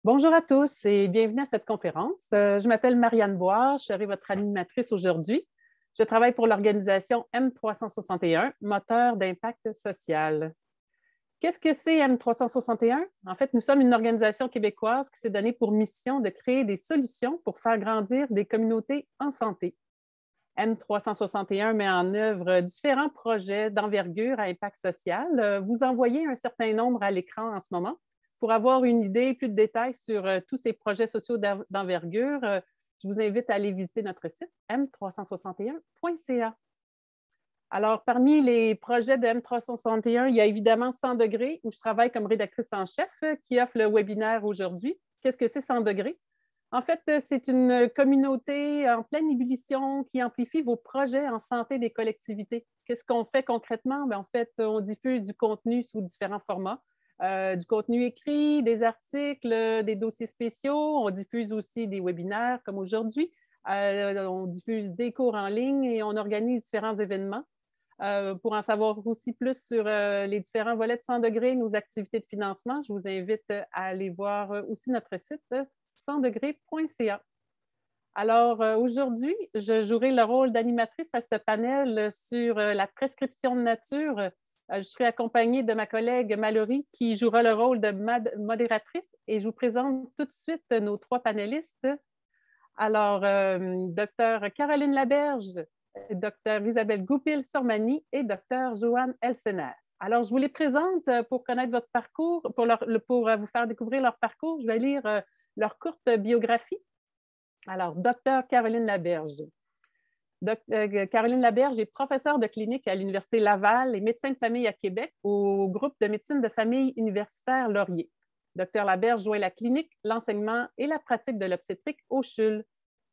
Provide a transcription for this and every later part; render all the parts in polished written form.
Bonjour à tous et bienvenue à cette conférence. Je m'appelle Marianne Boire, je serai votre animatrice aujourd'hui. Je travaille pour l'organisation M361, moteur d'impact social. Qu'est-ce que c'est M361? En fait, nous sommes une organisation québécoise qui s'est donnée pour mission de créer des solutions pour faire grandir des communautés en santé. M361 met en œuvre différents projets d'envergure à impact social. Vous en voyez un certain nombre à l'écran en ce moment. Pour avoir une idée, plus de détails sur tous ces projets sociaux d'envergure, je vous invite à aller visiter notre site m361.ca. Alors, parmi les projets de M361, il y a évidemment 100 degrés, où je travaille comme rédactrice en chef, qui offre le webinaire aujourd'hui. Qu'est-ce que c'est 100 degrés? En fait, c'est une communauté en pleine ébullition qui amplifie vos projets en santé des collectivités. Qu'est-ce qu'on fait concrètement? En fait, on diffuse du contenu sous différents formats. Du contenu écrit, des articles, des dossiers spéciaux. On diffuse aussi des webinaires comme aujourd'hui. On diffuse des cours en ligne et on organise différents événements. Pour en savoir aussi plus sur les différents volets de 100 degrés, nos activités de financement, je vous invite à aller voir aussi notre site 100degrés.ca. Alors, aujourd'hui, je jouerai le rôle d'animatrice à ce panel sur la prescription de nature. Je serai accompagnée de ma collègue Mallory qui jouera le rôle de modératrice et je vous présente tout de suite nos trois panélistes. Alors, Dr Caroline Laberge, Dr Isabelle Goupil-Sormani et Dr Joanne Elsener. Alors, je vous les présente pour connaître votre parcours, pour vous faire découvrir leur parcours. Je vais lire leur courte biographie. Alors, Dr Caroline Laberge. Caroline Laberge est professeure de clinique à l'Université Laval et médecin de famille à Québec au groupe de médecine de famille universitaire Laurier. Dr Laberge joint la clinique, l'enseignement et la pratique de l'obstétrique au CHUL.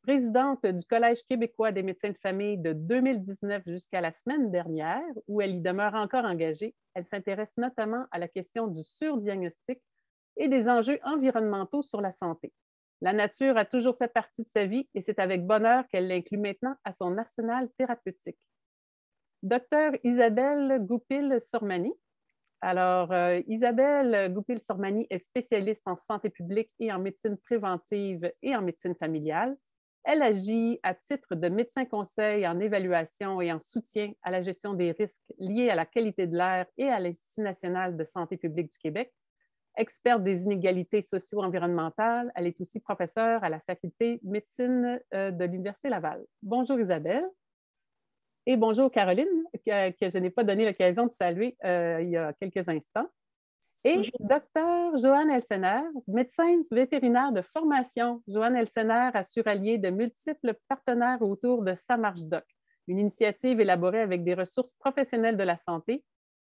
Présidente du Collège québécois des médecins de famille de 2019 jusqu'à la semaine dernière, où elle y demeure encore engagée, elle s'intéresse notamment à la question du surdiagnostic et des enjeux environnementaux sur la santé. La nature a toujours fait partie de sa vie et c'est avec bonheur qu'elle l'inclut maintenant à son arsenal thérapeutique. Docteur Isabelle Goupil-Sormani. Alors, Isabelle Goupil-Sormani est spécialiste en santé publique et en médecine préventive et en médecine familiale. Elle agit à titre de médecin conseil en évaluation et en soutien à la gestion des risques liés à la qualité de l'air et à l'Institut national de santé publique du Québec. Experte des inégalités socio-environnementales, elle est aussi professeure à la faculté de médecine de l'Université Laval. Bonjour Isabelle. Et bonjour Caroline, que je n'ai pas donné l'occasion de saluer il y a quelques instants. Et Dr Joanne Elsener, médecin vétérinaire de formation. Joanne Elsener assure allier de multiples partenaires autour de Sa Marche Doc, une initiative élaborée avec des ressources professionnelles de la santé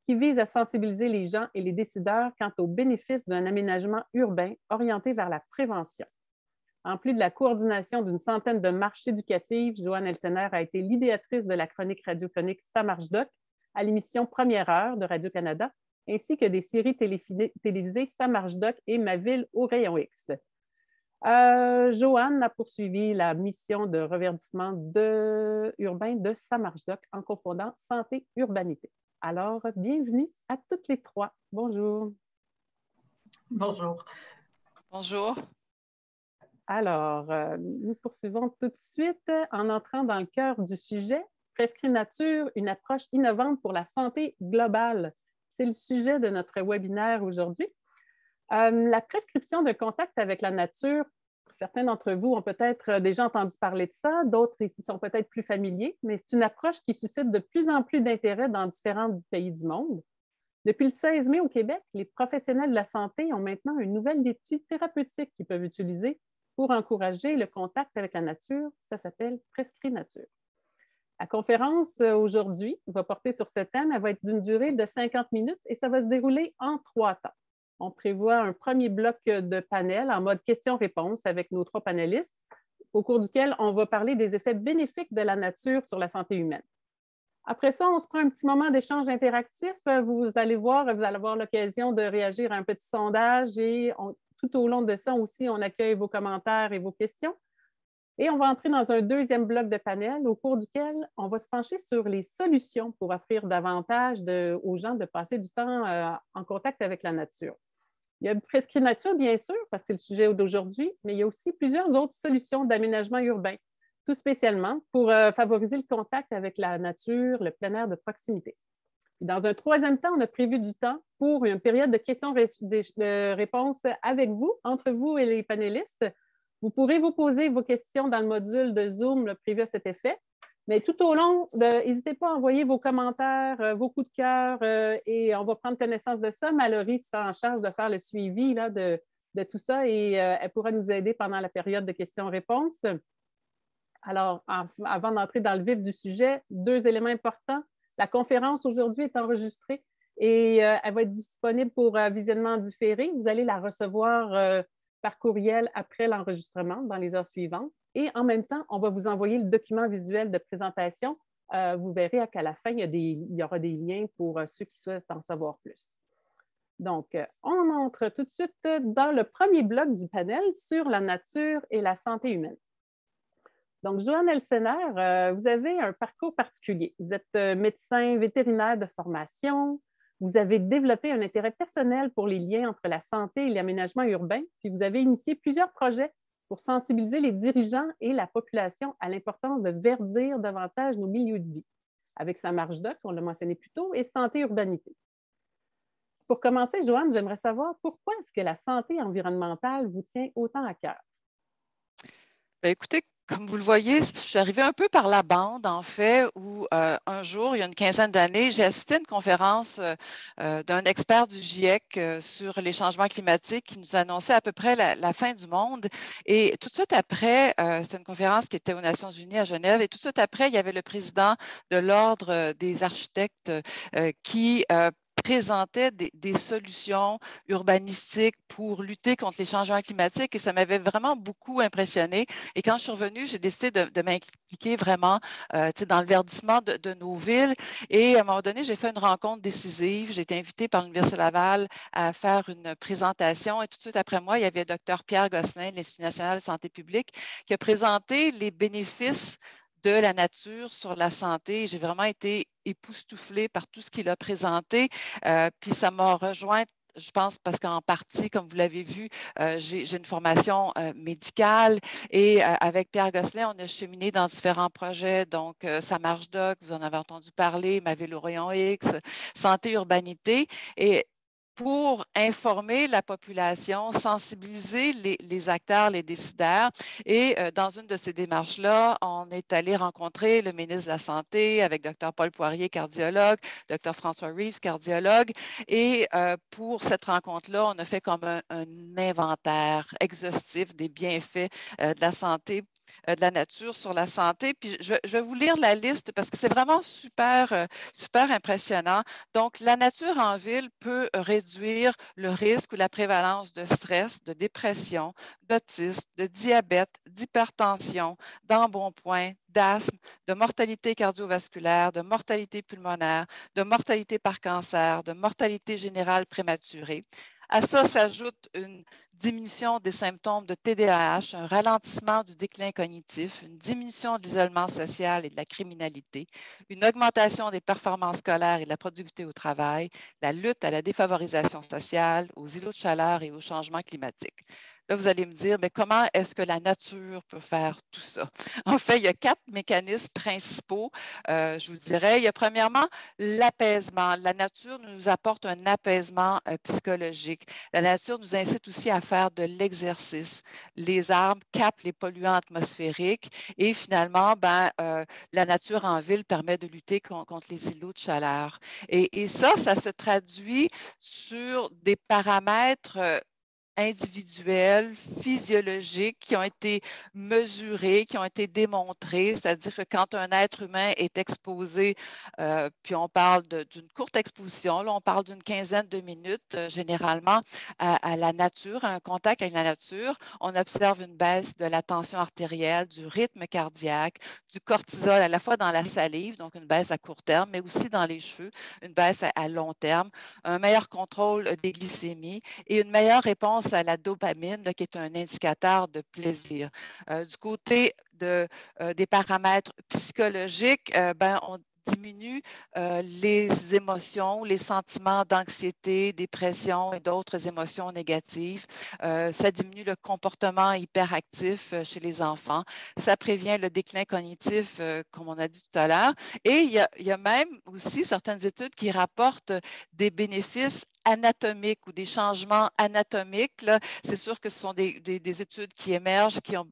qui vise à sensibiliser les gens et les décideurs quant aux bénéfices d'un aménagement urbain orienté vers la prévention. En plus de la coordination d'une centaine de marches éducatives, Joanne Elsener a été l'idéatrice de la chronique radiophonique Sa Marche Doc à l'émission Première Heure de Radio-Canada, ainsi que des séries télévisées Sa Marche Doc et Ma ville au rayon X. Joanne a poursuivi la mission de reverdissement urbain de Sa Marche Doc en confondant santé et urbanité. Alors, bienvenue à toutes les trois. Bonjour. Bonjour. Bonjour. Alors, nous poursuivons tout de suite en entrant dans le cœur du sujet. Prescrit Nature, une approche innovante pour la santé globale. C'est le sujet de notre webinaire aujourd'hui. La prescription de contact avec la nature, certains d'entre vous ont peut-être déjà entendu parler de ça, d'autres ici sont peut-être plus familiers, mais c'est une approche qui suscite de plus en plus d'intérêt dans différents pays du monde. Depuis le 16 mai au Québec, les professionnels de la santé ont maintenant une nouvelle outil thérapeutique qu'ils peuvent utiliser pour encourager le contact avec la nature. Ça s'appelle Prescrit Nature. La conférence aujourd'hui va porter sur ce thème. Elle va être d'une durée de 50 minutes et ça va se dérouler en 3 temps. On prévoit un premier bloc de panel en mode questions-réponses avec nos 3 panélistes, au cours duquel on va parler des effets bénéfiques de la nature sur la santé humaine. Après ça, on se prend un petit moment d'échange interactif. Vous allez avoir l'occasion de réagir à un petit sondage et tout au long de ça aussi, on accueille vos commentaires et vos questions. Et on va entrer dans un deuxième bloc de panel au cours duquel on va se pencher sur les solutions pour offrir davantage aux gens de passer du temps en contact avec la nature. Il y a Prescrit Nature, bien sûr, parce que c'est le sujet d'aujourd'hui, mais il y a aussi plusieurs autres solutions d'aménagement urbain, tout spécialement pour favoriser le contact avec la nature, le plein air de proximité. Dans un troisième temps, on a prévu du temps pour une période de questions-réponses avec vous, entre vous et les panélistes. Vous pourrez vous poser vos questions dans le module de Zoom prévu à cet effet. Mais tout au long, n'hésitez pas à envoyer vos commentaires, vos coups de cœur et on va prendre connaissance de ça. Mallory sera en charge de faire le suivi là, de tout ça et elle pourra nous aider pendant la période de questions-réponses. Alors, avant d'entrer dans le vif du sujet, 2 éléments importants. La conférence aujourd'hui est enregistrée et elle va être disponible pour visionnement différé. Vous allez la recevoir par courriel après l'enregistrement dans les heures suivantes. Et en même temps, on va vous envoyer le document visuel de présentation. Vous verrez qu'à la fin, il y aura des liens pour ceux qui souhaitent en savoir plus. Donc, on entre tout de suite dans le premier bloc du panel sur la nature et la santé humaine. Donc, Joanne Elsener, vous avez un parcours particulier. Vous êtes médecin vétérinaire de formation. Vous avez développé un intérêt personnel pour les liens entre la santé et l'aménagement urbain. Puis, vous avez initié plusieurs projets pour sensibiliser les dirigeants et la population à l'importance de verdir davantage nos milieux de vie, avec sa marge doc, on l'a mentionné plus tôt, et santé urbanité. Pour commencer, Joanne, j'aimerais savoir pourquoi est-ce que la santé environnementale vous tient autant à cœur? Bien, écoutez, comme vous le voyez, je suis arrivée un peu par la bande, en fait, où un jour, il y a une quinzaine d'années, j'ai assisté à une conférence d'un expert du GIEC sur les changements climatiques qui nous annonçait à peu près la fin du monde. Et tout de suite après, c'était une conférence qui était aux Nations Unies à Genève, et tout de suite après, il y avait le président de l'Ordre des architectes qui présentait des solutions urbanistiques pour lutter contre les changements climatiques et ça m'avait vraiment beaucoup impressionné. Et quand je suis revenue, j'ai décidé de m'impliquer vraiment dans le verdissement de nos villes. Et à un moment donné, j'ai fait une rencontre décisive. J'ai été invitée par l'Université Laval à faire une présentation. Et tout de suite après moi, il y avait le Dr Pierre Gosselin de l'Institut national de santé publique qui a présenté les bénéfices de la nature sur la santé. J'ai vraiment été époustouflée par tout ce qu'il a présenté. Puis ça m'a rejointe, je pense, parce qu'en partie, comme vous l'avez vu, j'ai une formation médicale et avec Pierre Gosselin, on a cheminé dans différents projets. Donc, Ça marche doc, vous en avez entendu parler, Ma ville au rayon X, Santé Urbanité. Et pour informer la population, sensibiliser les acteurs, les décideurs. Et dans une de ces démarches-là, on est allé rencontrer le ministre de la Santé avec Dr Paul Poirier, cardiologue, Dr François Reeves, cardiologue. Et pour cette rencontre-là, on a fait comme un inventaire exhaustif des bienfaits de la santé de la nature sur la santé. Puis je vais vous lire la liste parce que c'est vraiment super, super impressionnant. Donc, la nature en ville peut réduire le risque ou la prévalence de stress, de dépression, d'autisme, de diabète, d'hypertension, d'embonpoint, d'asthme, de mortalité cardiovasculaire, de mortalité pulmonaire, de mortalité par cancer, de mortalité générale prématurée. À ça s'ajoute une diminution des symptômes de TDAH, un ralentissement du déclin cognitif, une diminution de l'isolement social et de la criminalité, une augmentation des performances scolaires et de la productivité au travail, la lutte à la défavorisation sociale, aux îlots de chaleur et au changement climatique. Là, vous allez me dire, mais comment est-ce que la nature peut faire tout ça? En fait, il y a 4 mécanismes principaux, je vous dirais. Il y a premièrement l'apaisement. La nature nous apporte un apaisement psychologique. La nature nous incite aussi à faire de l'exercice. Les arbres captent les polluants atmosphériques et finalement, la nature en ville permet de lutter contre les îlots de chaleur. Et ça se traduit sur des paramètres individuels, physiologiques qui ont été mesurés, qui ont été démontrés, c'est-à-dire que quand un être humain est exposé, puis on parle d'une courte exposition, là, on parle d'une quinzaine de minutes généralement à la nature, à un contact avec la nature, on observe une baisse de la tension artérielle, du rythme cardiaque, du cortisol à la fois dans la salive, donc une baisse à court terme, mais aussi dans les cheveux, une baisse à long terme, un meilleur contrôle des glycémies et une meilleure réponse à la dopamine, là, qui est un indicateur de plaisir. Du côté des paramètres psychologiques, diminue les émotions, les sentiments d'anxiété, dépression et d'autres émotions négatives. Ça diminue le comportement hyperactif chez les enfants. Ça prévient le déclin cognitif, comme on a dit tout à l'heure. Et il y a même aussi certaines études qui rapportent des bénéfices anatomiques ou des changements anatomiques. C'est sûr que ce sont des études qui émergent, qui ont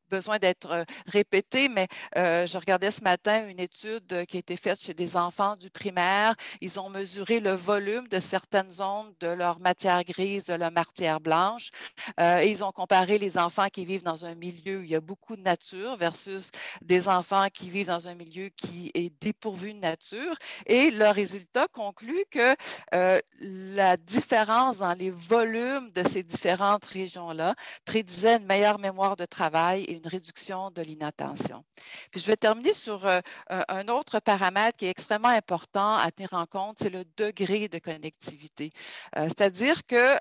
besoin d'être répété, mais je regardais ce matin une étude qui a été faite chez des enfants du primaire. Ils ont mesuré le volume de certaines zones de leur matière grise, de leur matière blanche, et ils ont comparé les enfants qui vivent dans un milieu où il y a beaucoup de nature versus des enfants qui vivent dans un milieu qui est dépourvu de nature. Et le résultat conclut que la différence dans les volumes de ces différentes régions-là prédisait une meilleure mémoire de travail et une réduction de l'inattention. Puis je vais terminer sur un autre paramètre qui est extrêmement important à tenir en compte, c'est le degré de connectivité. C'est-à-dire que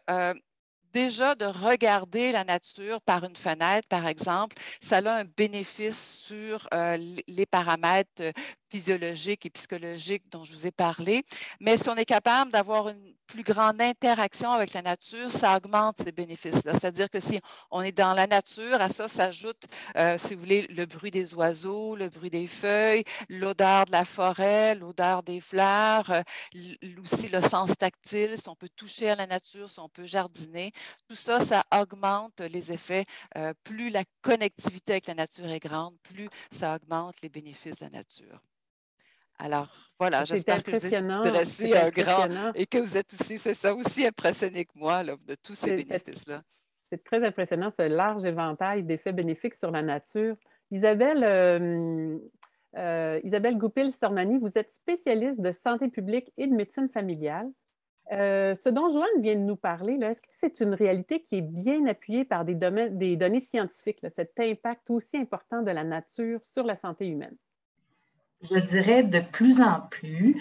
déjà, de regarder la nature par une fenêtre, par exemple, ça a un bénéfice sur les paramètres physiologiques et psychologiques dont je vous ai parlé. Mais si on est capable d'avoir une plus grande interaction avec la nature, ça augmente ces bénéfices-là. C'est-à-dire que si on est dans la nature, à ça s'ajoute, si vous voulez, le bruit des oiseaux, le bruit des feuilles, l'odeur de la forêt, l'odeur des fleurs, aussi le sens tactile, si on peut toucher à la nature, si on peut jardiner. Tout ça, ça augmente les effets. Plus la connectivité avec la nature est grande, plus ça augmente les bénéfices de la nature. Alors, voilà, C'est j'espère que je vous ai impressionnant, dressé c'est un grand impressionnant. et que vous êtes aussi, c'est ça, aussi impressionné que moi là, de tous ces C'est bénéfices-là. c'est très impressionnant, ce large éventail d'effets bénéfiques sur la nature. Isabelle, Isabelle Goupil-Sormani, vous êtes spécialiste de santé publique et de médecine familiale. Ce dont Joanne vient de nous parler, est-ce que c'est une réalité qui est bien appuyée par des données scientifiques, là, cet impact aussi important de la nature sur la santé humaine? Je dirais de plus en plus.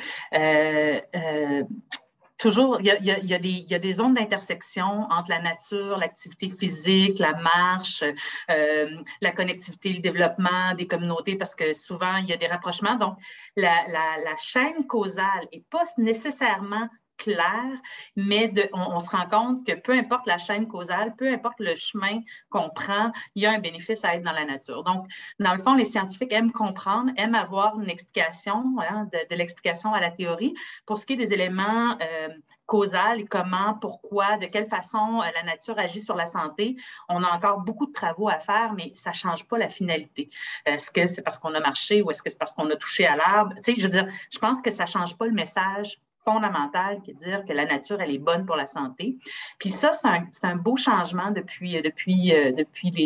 Toujours, il y a des zones d'intersection entre la nature, l'activité physique, la marche, la connectivité, le développement des communautés, parce que souvent, il y a des rapprochements. Donc, la chaîne causale n'est pas nécessairement claire, mais on se rend compte que peu importe la chaîne causale, peu importe le chemin qu'on prend, il y a un bénéfice à être dans la nature. Donc, dans le fond, les scientifiques aiment comprendre, aiment avoir une explication, voilà, de l'explication à la théorie. Pour ce qui est des éléments causal, comment, pourquoi, de quelle façon la nature agit sur la santé. On a encore beaucoup de travaux à faire, mais ça ne change pas la finalité. Est-ce que c'est parce qu'on a marché ou est-ce que c'est parce qu'on a touché à l'arbre? Tu sais, je veux dire, je pense que ça ne change pas le message fondamental qui est de dire que la nature, elle est bonne pour la santé. Puis ça, c'est un beau changement depuis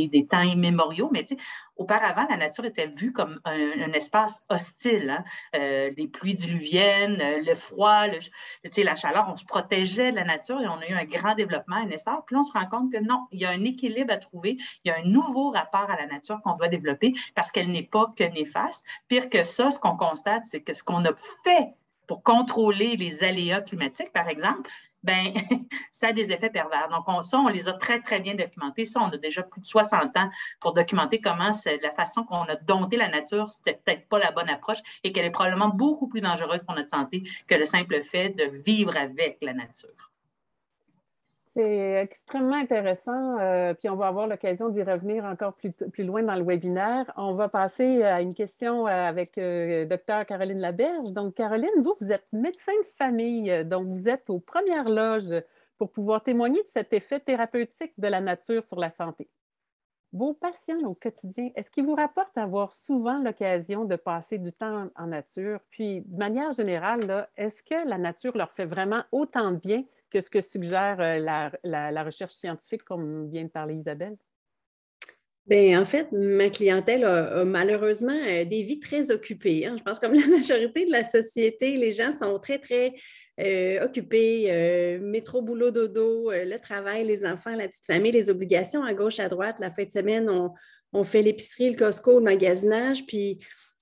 des temps immémoriaux, mais tu sais, auparavant, la nature était vue comme un espace hostile. Hein? Les pluies diluviennes, le froid, la chaleur, on se protégeait de la nature et on a eu un grand développement, un essor. Puis là, on se rend compte que non, il y a un équilibre à trouver, il y a un nouveau rapport à la nature qu'on doit développer parce qu'elle n'est pas que néfaste. Pire que ça, ce qu'on constate, c'est que ce qu'on a fait pour contrôler les aléas climatiques, par exemple, ben, ça a des effets pervers. Donc, on les a très, très bien documentés. Ça, on a déjà plus de 60 ans pour documenter comment c'est la façon qu'on a dompté la nature, c'était peut-être pas la bonne approche et qu'elle est probablement beaucoup plus dangereuse pour notre santé que le simple fait de vivre avec la nature. C'est extrêmement intéressant, puis on va avoir l'occasion d'y revenir encore plus loin dans le webinaire. On va passer à une question avec Dr. Caroline Laberge. Donc, Caroline, vous êtes médecin de famille, donc vous êtes aux premières loges pour pouvoir témoigner de cet effet thérapeutique de la nature sur la santé. Vos patients au quotidien, est-ce qu'ils vous rapportent avoir souvent l'occasion de passer du temps en nature? Puis, de manière générale, est-ce que la nature leur fait vraiment autant de bien que ce que suggère la recherche scientifique, comme vient de parler Isabelle? Bien, en fait, ma clientèle a malheureusement des vies très occupées. Hein. Je pense que comme la majorité de la société, les gens sont très, très occupés. Métro, boulot, dodo, le travail, les enfants, la petite famille, les obligations à gauche, à droite. La fin de semaine, on fait l'épicerie, le Costco, le magasinage. Puis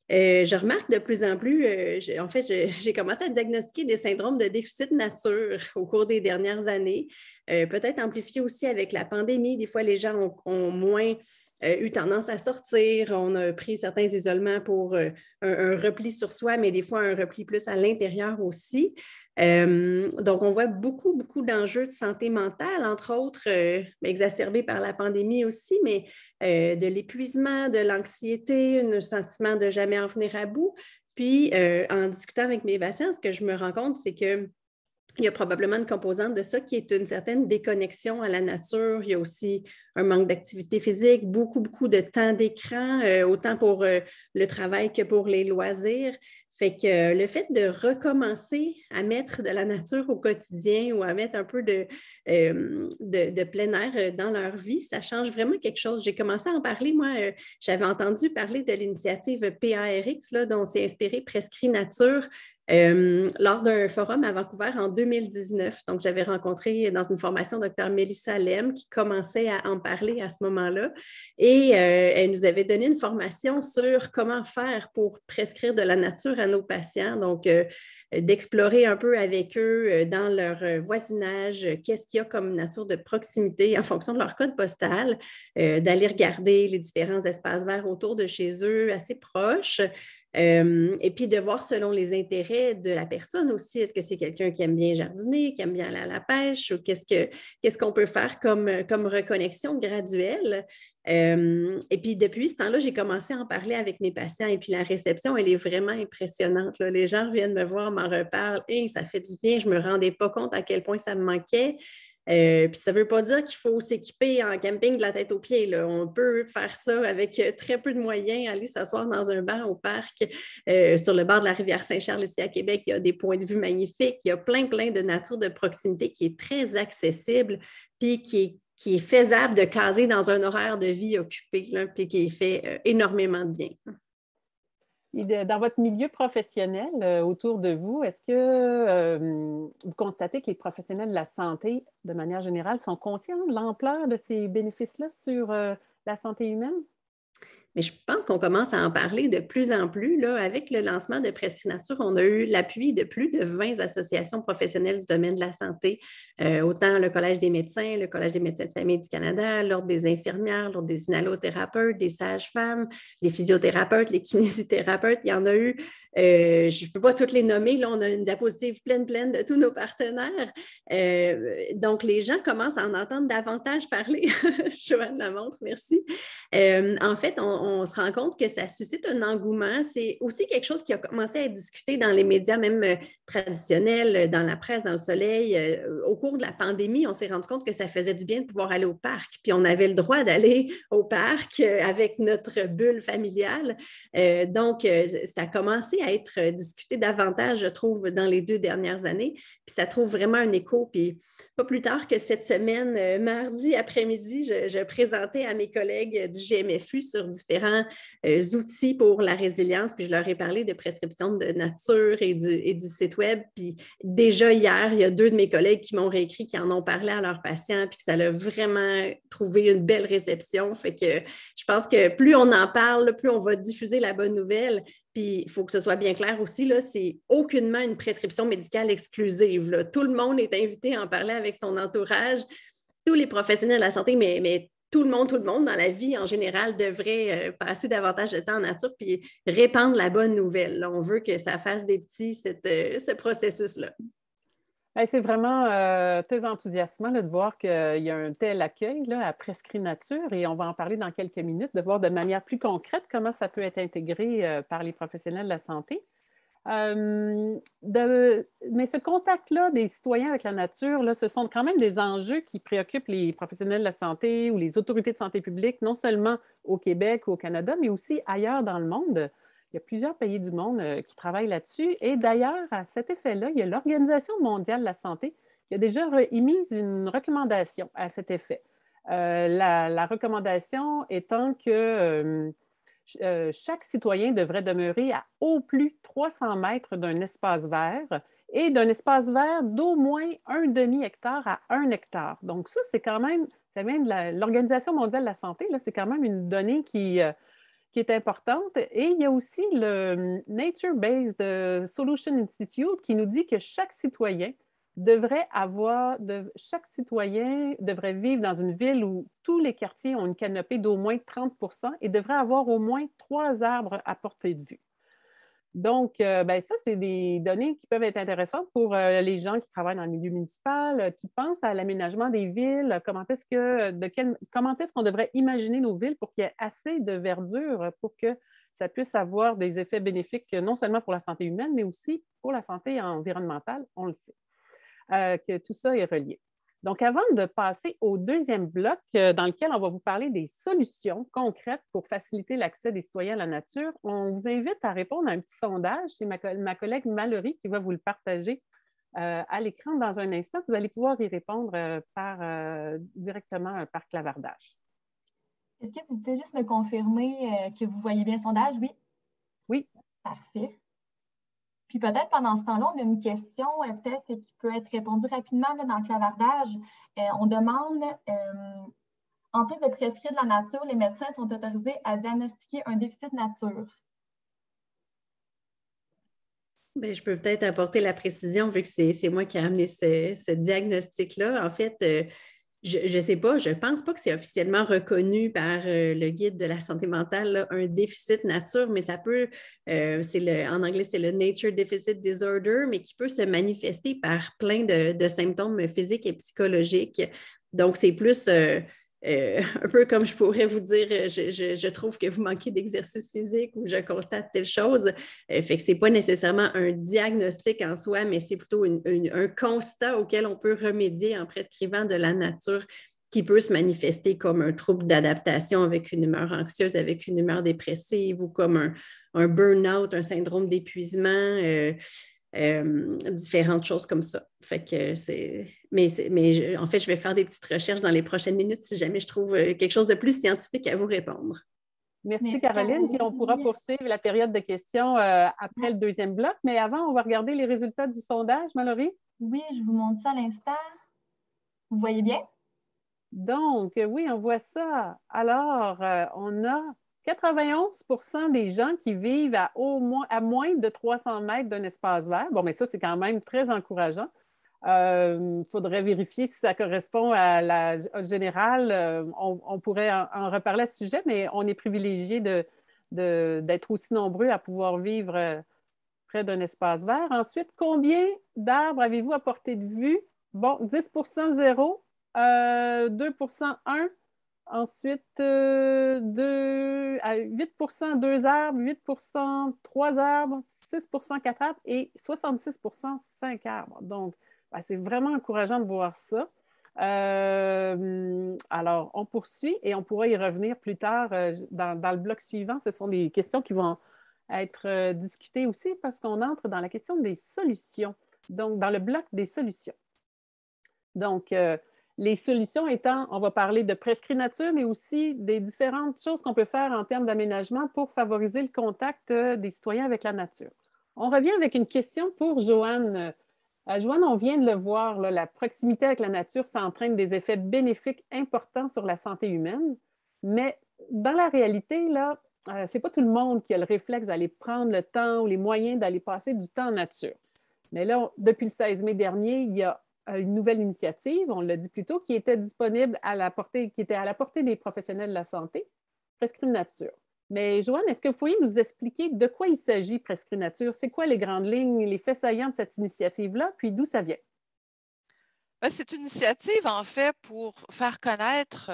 Je remarque de plus en plus, j'ai commencé à diagnostiquer des syndromes de déficit nature au cours des dernières années, peut-être amplifié aussi avec la pandémie. Des fois, les gens ont moins eu tendance à sortir. On a pris certains isolements pour un repli sur soi, mais des fois un repli plus à l'intérieur aussi. Donc, on voit beaucoup, beaucoup d'enjeux de santé mentale, entre autres exacerbés par la pandémie aussi, mais de l'épuisement, de l'anxiété, un sentiment de jamais en venir à bout. Puis, en discutant avec mes patients, ce que je me rends compte, c'est que il y a probablement une composante de ça qui est une certaine déconnexion à la nature. Il y a aussi un manque d'activité physique, beaucoup, beaucoup de temps d'écran, autant pour le travail que pour les loisirs. Fait que le fait de recommencer à mettre de la nature au quotidien ou à mettre un peu de plein air dans leur vie, ça change vraiment quelque chose. J'ai commencé à en parler, moi, j'avais entendu parler de l'initiative PARX, là, dont s'est inspiré Prescrit Nature, lors d'un forum à Vancouver en 2019. Donc, j'avais rencontré dans une formation Dr. Mélissa Lem qui commençait à en parler à ce moment-là. Et elle nous avait donné une formation sur comment faire pour prescrire de la nature à nos patients. Donc, d'explorer un peu avec eux dans leur voisinage, qu'est-ce qu'il y a comme nature de proximité en fonction de leur code postal, d'aller regarder les différents espaces verts autour de chez eux, assez proches. Et puis de voir selon les intérêts de la personne aussi. Est-ce que c'est quelqu'un qui aime bien jardiner, qui aime bien aller à la pêche ou qu'est-ce qu'on peut faire comme reconnexion graduelle? Et puis depuis ce temps-là, j'ai commencé à en parler avec mes patients et puis la réception, elle est vraiment impressionnante, là. Les gens viennent me voir, m'en reparlent. Hey, ça fait du bien, je ne me rendais pas compte à quel point ça me manquait. Puis ça ne veut pas dire qu'il faut s'équiper en camping de la tête aux pieds, là. On peut faire ça avec très peu de moyens, aller s'asseoir dans un banc au parc, sur le bord de la rivière Saint-Charles ici à Québec. Il y a des points de vue magnifiques. Il y a plein de nature de proximité qui est très accessible, puis qui est faisable de caser dans un horaire de vie occupé, là, puis qui fait énormément de bien. Et dans votre milieu professionnel, autour de vous, est-ce que vous constatez que les professionnels de la santé, de manière générale, sont conscients de l'ampleur de ces bénéfices-là sur la santé humaine? Mais je pense qu'on commence à en parler de plus en plus. Là, avec le lancement de Prescrit Nature, on a eu l'appui de plus de 20 associations professionnelles du domaine de la santé, autant le Collège des médecins, le Collège des médecins de famille du Canada, l'Ordre des infirmières, l'Ordre des inhalothérapeutes, des sages-femmes, les physiothérapeutes, les kinésithérapeutes. Il y en a eu, je ne peux pas toutes les nommer, là, on a une diapositive pleine de tous nos partenaires. Donc, les gens commencent à en entendre davantage parler. Joanne Lamontre, merci. En fait, on se rend compte que ça suscite un engouement. C'est aussi quelque chose qui a commencé à être discuté dans les médias, même traditionnels, dans la presse, dans le soleil. Au cours de la pandémie, on s'est rendu compte que ça faisait du bien de pouvoir aller au parc. Puis on avait le droit d'aller au parc avec notre bulle familiale. Donc, ça a commencé à être discuté davantage, je trouve, dans les 2 dernières années. Puis ça trouve vraiment un écho. Puis pas plus tard que cette semaine, mardi après-midi, je présentais à mes collègues du GMFU sur différents outils pour la résilience, puis je leur ai parlé de prescription de nature et du site web. Puis déjà hier, il y a 2 de mes collègues qui m'ont réécrit, qui en ont parlé à leurs patients, puis que ça a vraiment trouvé une belle réception. Fait que je pense que plus on en parle, plus on va diffuser la bonne nouvelle. Puis, il faut que ce soit bien clair aussi, là, c'est aucunement une prescription médicale exclusive, là. Tout le monde est invité à en parler avec son entourage. Tous les professionnels de la santé, mais tout le monde dans la vie en général devrait passer davantage de temps en nature puis répandre la bonne nouvelle. Là, on veut que ça fasse des petits, ce processus-là. C'est vraiment très enthousiasmant là, de voir qu'il y a un tel accueil là, à Prescrit Nature et on va en parler dans quelques minutes, de voir de manière plus concrète comment ça peut être intégré par les professionnels de la santé. Mais ce contact-là des citoyens avec la nature, là, ce sont quand même des enjeux qui préoccupent les professionnels de la santé ou les autorités de santé publique, non seulement au Québec ou au Canada, mais aussi ailleurs dans le monde. Il y a plusieurs pays du monde qui travaillent là-dessus. Et d'ailleurs, à cet effet-là, il y a l'Organisation mondiale de la santé qui a déjà émis une recommandation à cet effet. La recommandation étant que chaque citoyen devrait demeurer à au plus 300 mètres d'un espace vert et d'un espace vert d'au moins un demi-hectare à 1 hectare. Donc ça, c'est quand même, ça vient de l'Organisation mondiale de la santé, là, c'est quand même une donnée qui qui est importante. Et il y a aussi le Nature-Based Solution Institute qui nous dit que chaque citoyen devrait vivre dans une ville où tous les quartiers ont une canopée d'au moins 30 et devrait avoir au moins 3 arbres à portée de vue. Donc, ça, c'est des données qui peuvent être intéressantes pour les gens qui travaillent dans le milieu municipal, qui pensent à l'aménagement des villes, comment est-ce qu'on devrait imaginer nos villes pour qu'il y ait assez de verdure pour que ça puisse avoir des effets bénéfiques non seulement pour la santé humaine, mais aussi pour la santé environnementale, on le sait, que tout ça est relié. Donc, avant de passer au deuxième bloc dans lequel on va vous parler des solutions concrètes pour faciliter l'accès des citoyens à la nature, on vous invite à répondre à un petit sondage. C'est ma collègue Mallory qui va vous le partager à l'écran dans un instant. Vous allez pouvoir y répondre directement par clavardage. Est-ce que vous pouvez juste me confirmer que vous voyez bien le sondage? Oui? Oui. Parfait. Puis peut-être pendant ce temps-là, on a une question peut-être qui peut être répondue rapidement là, dans le clavardage. On demande, en plus de prescrire de la nature, les médecins sont autorisés à diagnostiquer un déficit nature. Bien, je peux peut-être apporter la précision vu que c'est moi qui ai amené ce diagnostic-là. En fait, je ne sais pas, je ne pense pas que c'est officiellement reconnu par le guide de la santé mentale, là, un déficit nature, mais ça peut, en anglais, c'est le Nature Deficit Disorder, mais qui peut se manifester par plein de symptômes physiques et psychologiques. Donc, c'est plus un peu comme je pourrais vous dire, je trouve que vous manquez d'exercice physique ou je constate telle chose. Fait que ce n'est pas nécessairement un diagnostic en soi, mais c'est plutôt un constat auquel on peut remédier en prescrivant de la nature qui peut se manifester comme un trouble d'adaptation avec une humeur anxieuse, avec une humeur dépressive ou comme un burn-out, un syndrome d'épuisement. Différentes choses comme ça. Fait que en fait, je vais faire des petites recherches dans les prochaines minutes si jamais je trouve quelque chose de plus scientifique à vous répondre. Merci Caroline. Puis on pourra poursuivre la période de questions après le deuxième bloc. Mais avant, on va regarder les résultats du sondage, Mallory. Oui, je vous montre ça à l'instant. Vous voyez bien? Donc, oui, on voit ça. Alors, on a 91 des gens qui vivent à moins de 300 mètres d'un espace vert. Bon, mais ça, c'est quand même très encourageant. Il faudrait vérifier si ça correspond à la générale. On pourrait en reparler à ce sujet, mais on est privilégié d'être aussi nombreux à pouvoir vivre près d'un espace vert. Ensuite, combien d'arbres avez-vous à portée de vue? Bon, 10 0, 2 1. Ensuite, 8 2 arbres, 8 3 arbres, 6 4 arbres et 66 5 arbres. Donc, c'est vraiment encourageant de voir ça. Alors, on poursuit et on pourra y revenir plus tard dans le bloc suivant. Ce sont des questions qui vont être discutées aussi parce qu'on entre dans la question des solutions. Donc, dans le bloc des solutions. Donc, les solutions étant, on va parler de prescrit nature, mais aussi des différentes choses qu'on peut faire en termes d'aménagement pour favoriser le contact des citoyens avec la nature. On revient avec une question pour Joanne. Joanne, on vient de le voir, là, la proximité avec la nature, ça entraîne des effets bénéfiques importants sur la santé humaine, mais dans la réalité, là, ce n'est pas tout le monde qui a le réflexe d'aller prendre le temps ou les moyens d'aller passer du temps en nature. Mais là, depuis le 16 mai dernier, il y a une nouvelle initiative, on l'a dit plus tôt, qui était disponible qui était à la portée des professionnels de la santé, Prescrit Nature. Mais Joanne, est-ce que vous pourriez nous expliquer de quoi il s'agit, Prescrit Nature? C'est quoi les grandes lignes, les faits saillants de cette initiative-là, puis d'où ça vient? C'est une initiative, en fait, pour faire connaître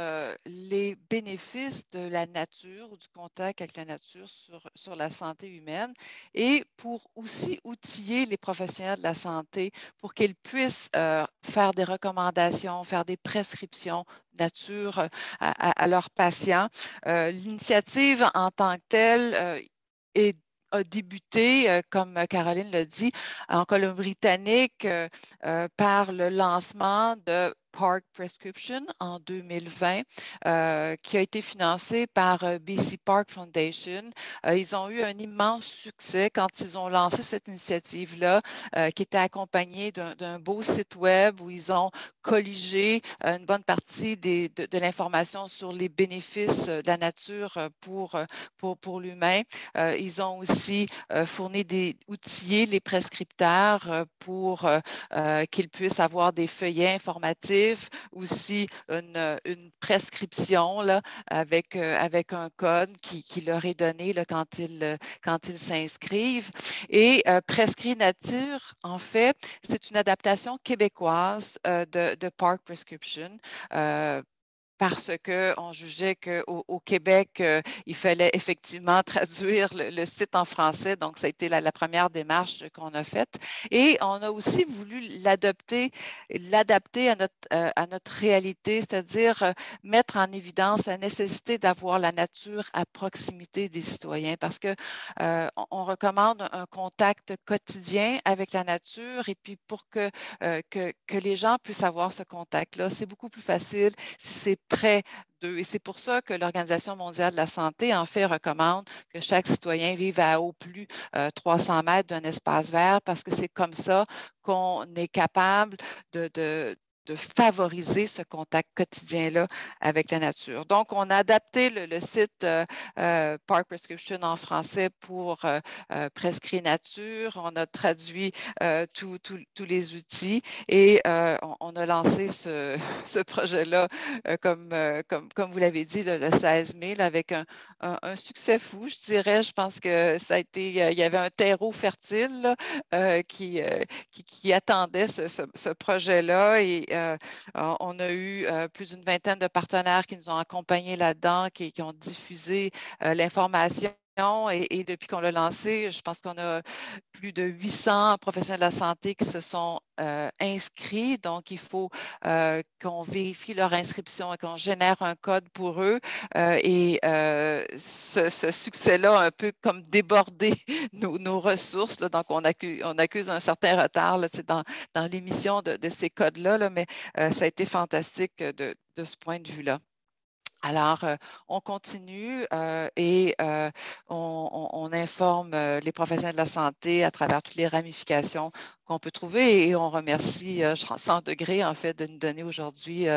les bénéfices de la nature ou du contact avec la nature sur la santé humaine et pour aussi outiller les professionnels de la santé pour qu'ils puissent faire des recommandations, faire des prescriptions nature à leurs patients. L'initiative en tant que telle a débuté, comme Caroline l'a dit, en Colombie-Britannique par le lancement de Park Prescription en 2020, qui a été financé par BC Park Foundation. Ils ont eu un immense succès quand ils ont lancé cette initiative-là, qui était accompagnée d'un beau site web où ils ont colligé une bonne partie de l'information sur les bénéfices de la nature pour l'humain. Ils ont aussi fourni outillé les prescripteurs pour qu'ils puissent avoir des feuillets informatifs, aussi une prescription là, avec un code qui leur est donné là, quand ils s'inscrivent. Et Prescrit Nature, en fait, c'est une adaptation québécoise de Park Prescription. Parce qu'on jugeait qu'au Québec, il fallait effectivement traduire le site en français. Donc, ça a été la première démarche qu'on a faite. Et on a aussi voulu l'adapter à notre réalité, c'est-à-dire mettre en évidence la nécessité d'avoir la nature à proximité des citoyens parce qu'on recommande un contact quotidien avec la nature et puis pour que les gens puissent avoir ce contact-là, c'est beaucoup plus facile si c'est près d'eux. Et c'est pour ça que l'Organisation mondiale de la santé, en fait, recommande que chaque citoyen vive à au plus 300 mètres d'un espace vert parce que c'est comme ça qu'on est capable de favoriser ce contact quotidien-là avec la nature. Donc, on a adapté le site Park Prescription en français pour Prescrit Nature. On a traduit tous les outils et on a lancé ce projet-là, comme vous l'avez dit, le 16 mai, là, avec un succès fou, je dirais. Je pense que ça a été, il y avait un terreau fertile là, qui attendait ce projet-là et on a eu plus d'une vingtaine de partenaires qui nous ont accompagnés là-dedans, qui ont diffusé l'information. Et depuis qu'on l'a lancé, je pense qu'on a plus de 800 professionnels de la santé qui se sont inscrits. Donc, il faut qu'on vérifie leur inscription et qu'on génère un code pour eux. Ce succès-là a un peu comme débordé nos ressources. Là. Donc, on accuse un certain retard là, dans l'émission de ces codes-là, là, mais ça a été fantastique de ce point de vue-là. Alors, on continue et on informe les professionnels de la santé à travers toutes les ramifications qu'on peut trouver et on remercie 100 degrés, en fait, de nous donner aujourd'hui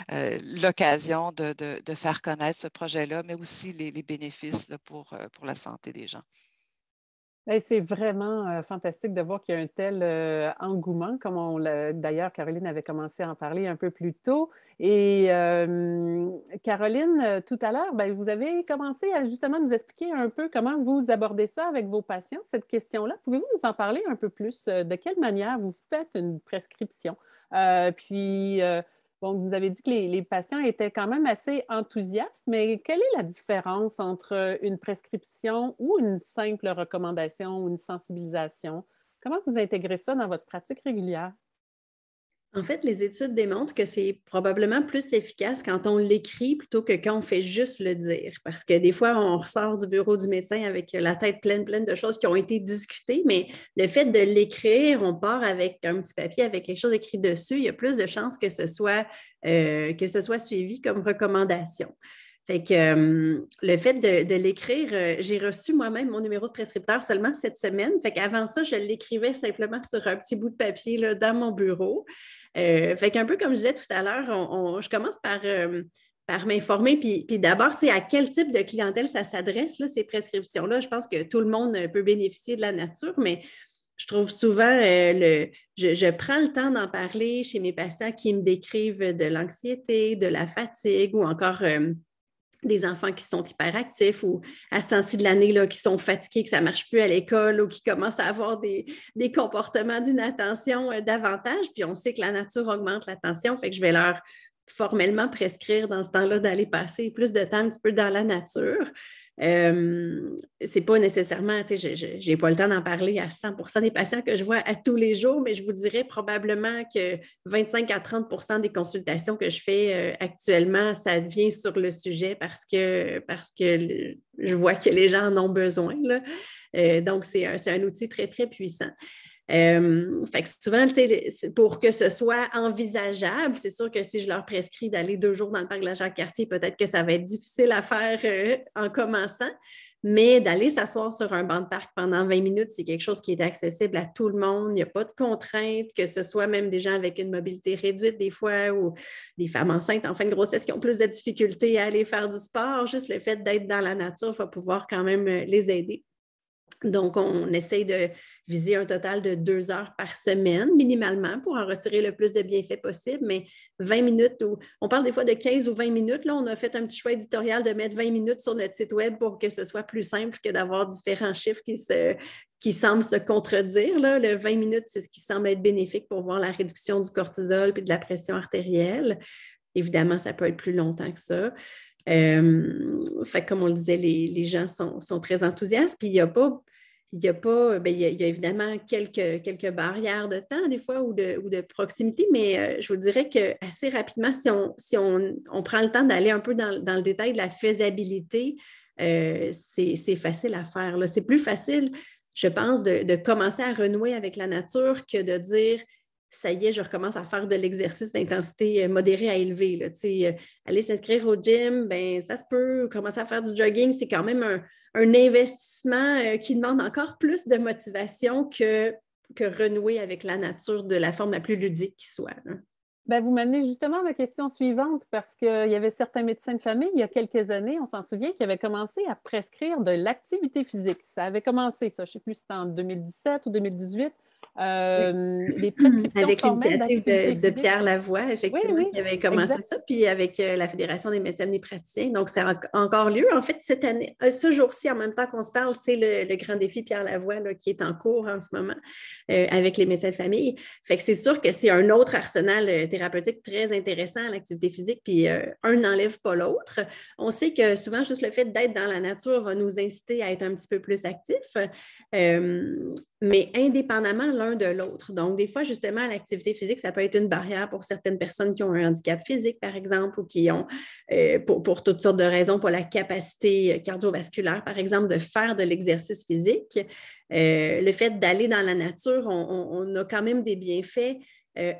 l'occasion de faire connaître ce projet-là, mais aussi les bénéfices là, pour la santé des gens. C'est vraiment fantastique de voir qu'il y a un tel engouement, comme d'ailleurs Caroline avait commencé à en parler un peu plus tôt. Et Caroline, tout à l'heure, vous avez commencé à justement nous expliquer un peu comment vous abordez ça avec vos patients, cette question-là. Pouvez-vous nous en parler un peu plus? De quelle manière vous faites une prescription? Bon, vous avez dit que les patients étaient quand même assez enthousiastes, mais quelle est la différence entre une prescription ou une simple recommandation ou une sensibilisation? Comment vous intégrez ça dans votre pratique régulière? En fait, les études démontrent que c'est probablement plus efficace quand on l'écrit plutôt que quand on fait juste le dire. Parce que des fois, on ressort du bureau du médecin avec la tête pleine de choses qui ont été discutées, mais le fait de l'écrire, on part avec un petit papier, avec quelque chose écrit dessus, il y a plus de chances que ce soit suivi comme recommandation. Fait que le fait de l'écrire, j'ai reçu moi-même mon numéro de prescripteur seulement cette semaine. Fait qu'avant ça, je l'écrivais simplement sur un petit bout de papier là, dans mon bureau. Fait qu'un peu comme je disais tout à l'heure, je commence par m'informer, puis d'abord, à quel type de clientèle ça s'adresse, là, ces prescriptions-là. Je pense que tout le monde peut bénéficier de la nature, mais je trouve souvent, je prends le temps d'en parler chez mes patients qui me décrivent de l'anxiété, de la fatigue ou encore des enfants qui sont hyperactifs ou à ce temps-ci de l'année là, qui sont fatigués, que ça ne marche plus à l'école ou qui commencent à avoir des comportements d'inattention davantage. Puis on sait que la nature augmente l'attention, fait que je vais leur formellement prescrire dans ce temps-là d'aller passer plus de temps un petit peu dans la nature. C'est pas nécessairement, je n'ai pas le temps d'en parler à 100% des patients que je vois à tous les jours, mais je vous dirais probablement que 25 à 30% des consultations que je fais actuellement, ça vient sur le sujet parce que je vois que les gens en ont besoin. Là. Donc, c'est un outil très, très puissant. Fait que souvent, pour que ce soit envisageable, c'est sûr que si je leur prescris d'aller 2 jours dans le parc de la Jacques-Cartier, peut-être que ça va être difficile à faire en commençant, mais d'aller s'asseoir sur un banc de parc pendant 20 minutes, c'est quelque chose qui est accessible à tout le monde. Il n'y a pas de contraintes, que ce soit même des gens avec une mobilité réduite des fois ou des femmes enceintes en fin de grossesse qui ont plus de difficultés à aller faire du sport. Juste le fait d'être dans la nature va pouvoir quand même les aider. Donc, on essaye de viser un total de 2 heures par semaine, minimalement, pour en retirer le plus de bienfaits possible, mais 20 minutes, on parle des fois de 15 ou 20 minutes. Là, on a fait un petit choix éditorial de mettre 20 minutes sur notre site web pour que ce soit plus simple que d'avoir différents chiffres qui semblent se contredire. Là. Le 20 minutes, c'est ce qui semble être bénéfique pour voir la réduction du cortisol et de la pression artérielle. Évidemment, ça peut être plus longtemps que ça. Fait comme on le disait, les gens sont très enthousiastes. Puis il y a évidemment quelques barrières de temps des fois ou de proximité, mais je vous dirais qu'assez rapidement, si on prend le temps d'aller un peu dans le détail de la faisabilité, c'est facile à faire. Là. C'est plus facile, je pense, de commencer à renouer avec la nature que de dire ça y est, je recommence à faire de l'exercice d'intensité modérée à élevée. Là. Aller s'inscrire au gym, ben, ça se peut. Commencer à faire du jogging, c'est quand même un investissement qui demande encore plus de motivation que renouer avec la nature de la forme la plus ludique qui soit. Hein. Bien, vous m'amenez justement à ma question suivante parce qu'il y avait certains médecins de famille, il y a quelques années, on s'en souvient, qui avaient commencé à prescrire de l'activité physique. Ça avait commencé, ça, je ne sais plus si c'était en 2017 ou 2018. Les prescriptions avec l'initiative de physique. Pierre Lavoie, effectivement, qui avait commencé ça, puis avec la Fédération des médecins praticiens. Donc, ça a encore lieu. En fait, cette année, ce jour-ci, en même temps qu'on se parle, c'est le grand défi Pierre Lavoie là, qui est en cours en ce moment avec les médecins de famille. Fait que c'est sûr que c'est un autre arsenal thérapeutique très intéressant, l'activité physique, puis un n'enlève pas l'autre. On sait que souvent, juste le fait d'être dans la nature va nous inciter à être un petit peu plus actifs. Mais indépendamment l'un de l'autre. Donc, des fois, justement, l'activité physique, ça peut être une barrière pour certaines personnes qui ont un handicap physique, par exemple, ou qui ont, pour toutes sortes de raisons, pas la capacité cardiovasculaire, par exemple, de faire de l'exercice physique. Le fait d'aller dans la nature, on a quand même des bienfaits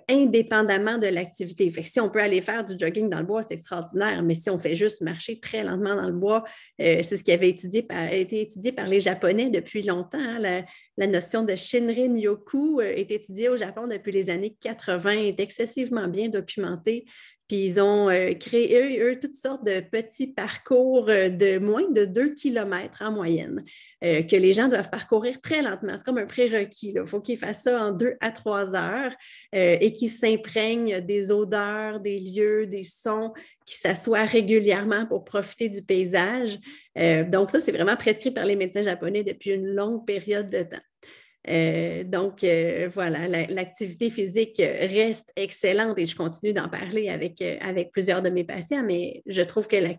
indépendamment de l'activité. Fait que si on peut aller faire du jogging dans le bois, c'est extraordinaire, mais si on fait juste marcher très lentement dans le bois, c'est ce qui avait été étudié par les Japonais depuis longtemps. Hein. La notion de Shinrin-yoku est étudiée au Japon depuis les années 80, est excessivement bien documentée. Puis ils ont créé, eux, toutes sortes de petits parcours de moins de 2 km en moyenne que les gens doivent parcourir très lentement. C'est comme un prérequis. Il faut qu'ils fassent ça en 2 à 3 heures et qu'ils s'imprègnent des odeurs, des lieux, des sons, qu'ils s'assoient régulièrement pour profiter du paysage. Donc ça, c'est vraiment prescrit par les médecins japonais depuis une longue période de temps. Voilà, l'activité physique reste excellente et je continue d'en parler avec plusieurs de mes patients, mais je trouve que la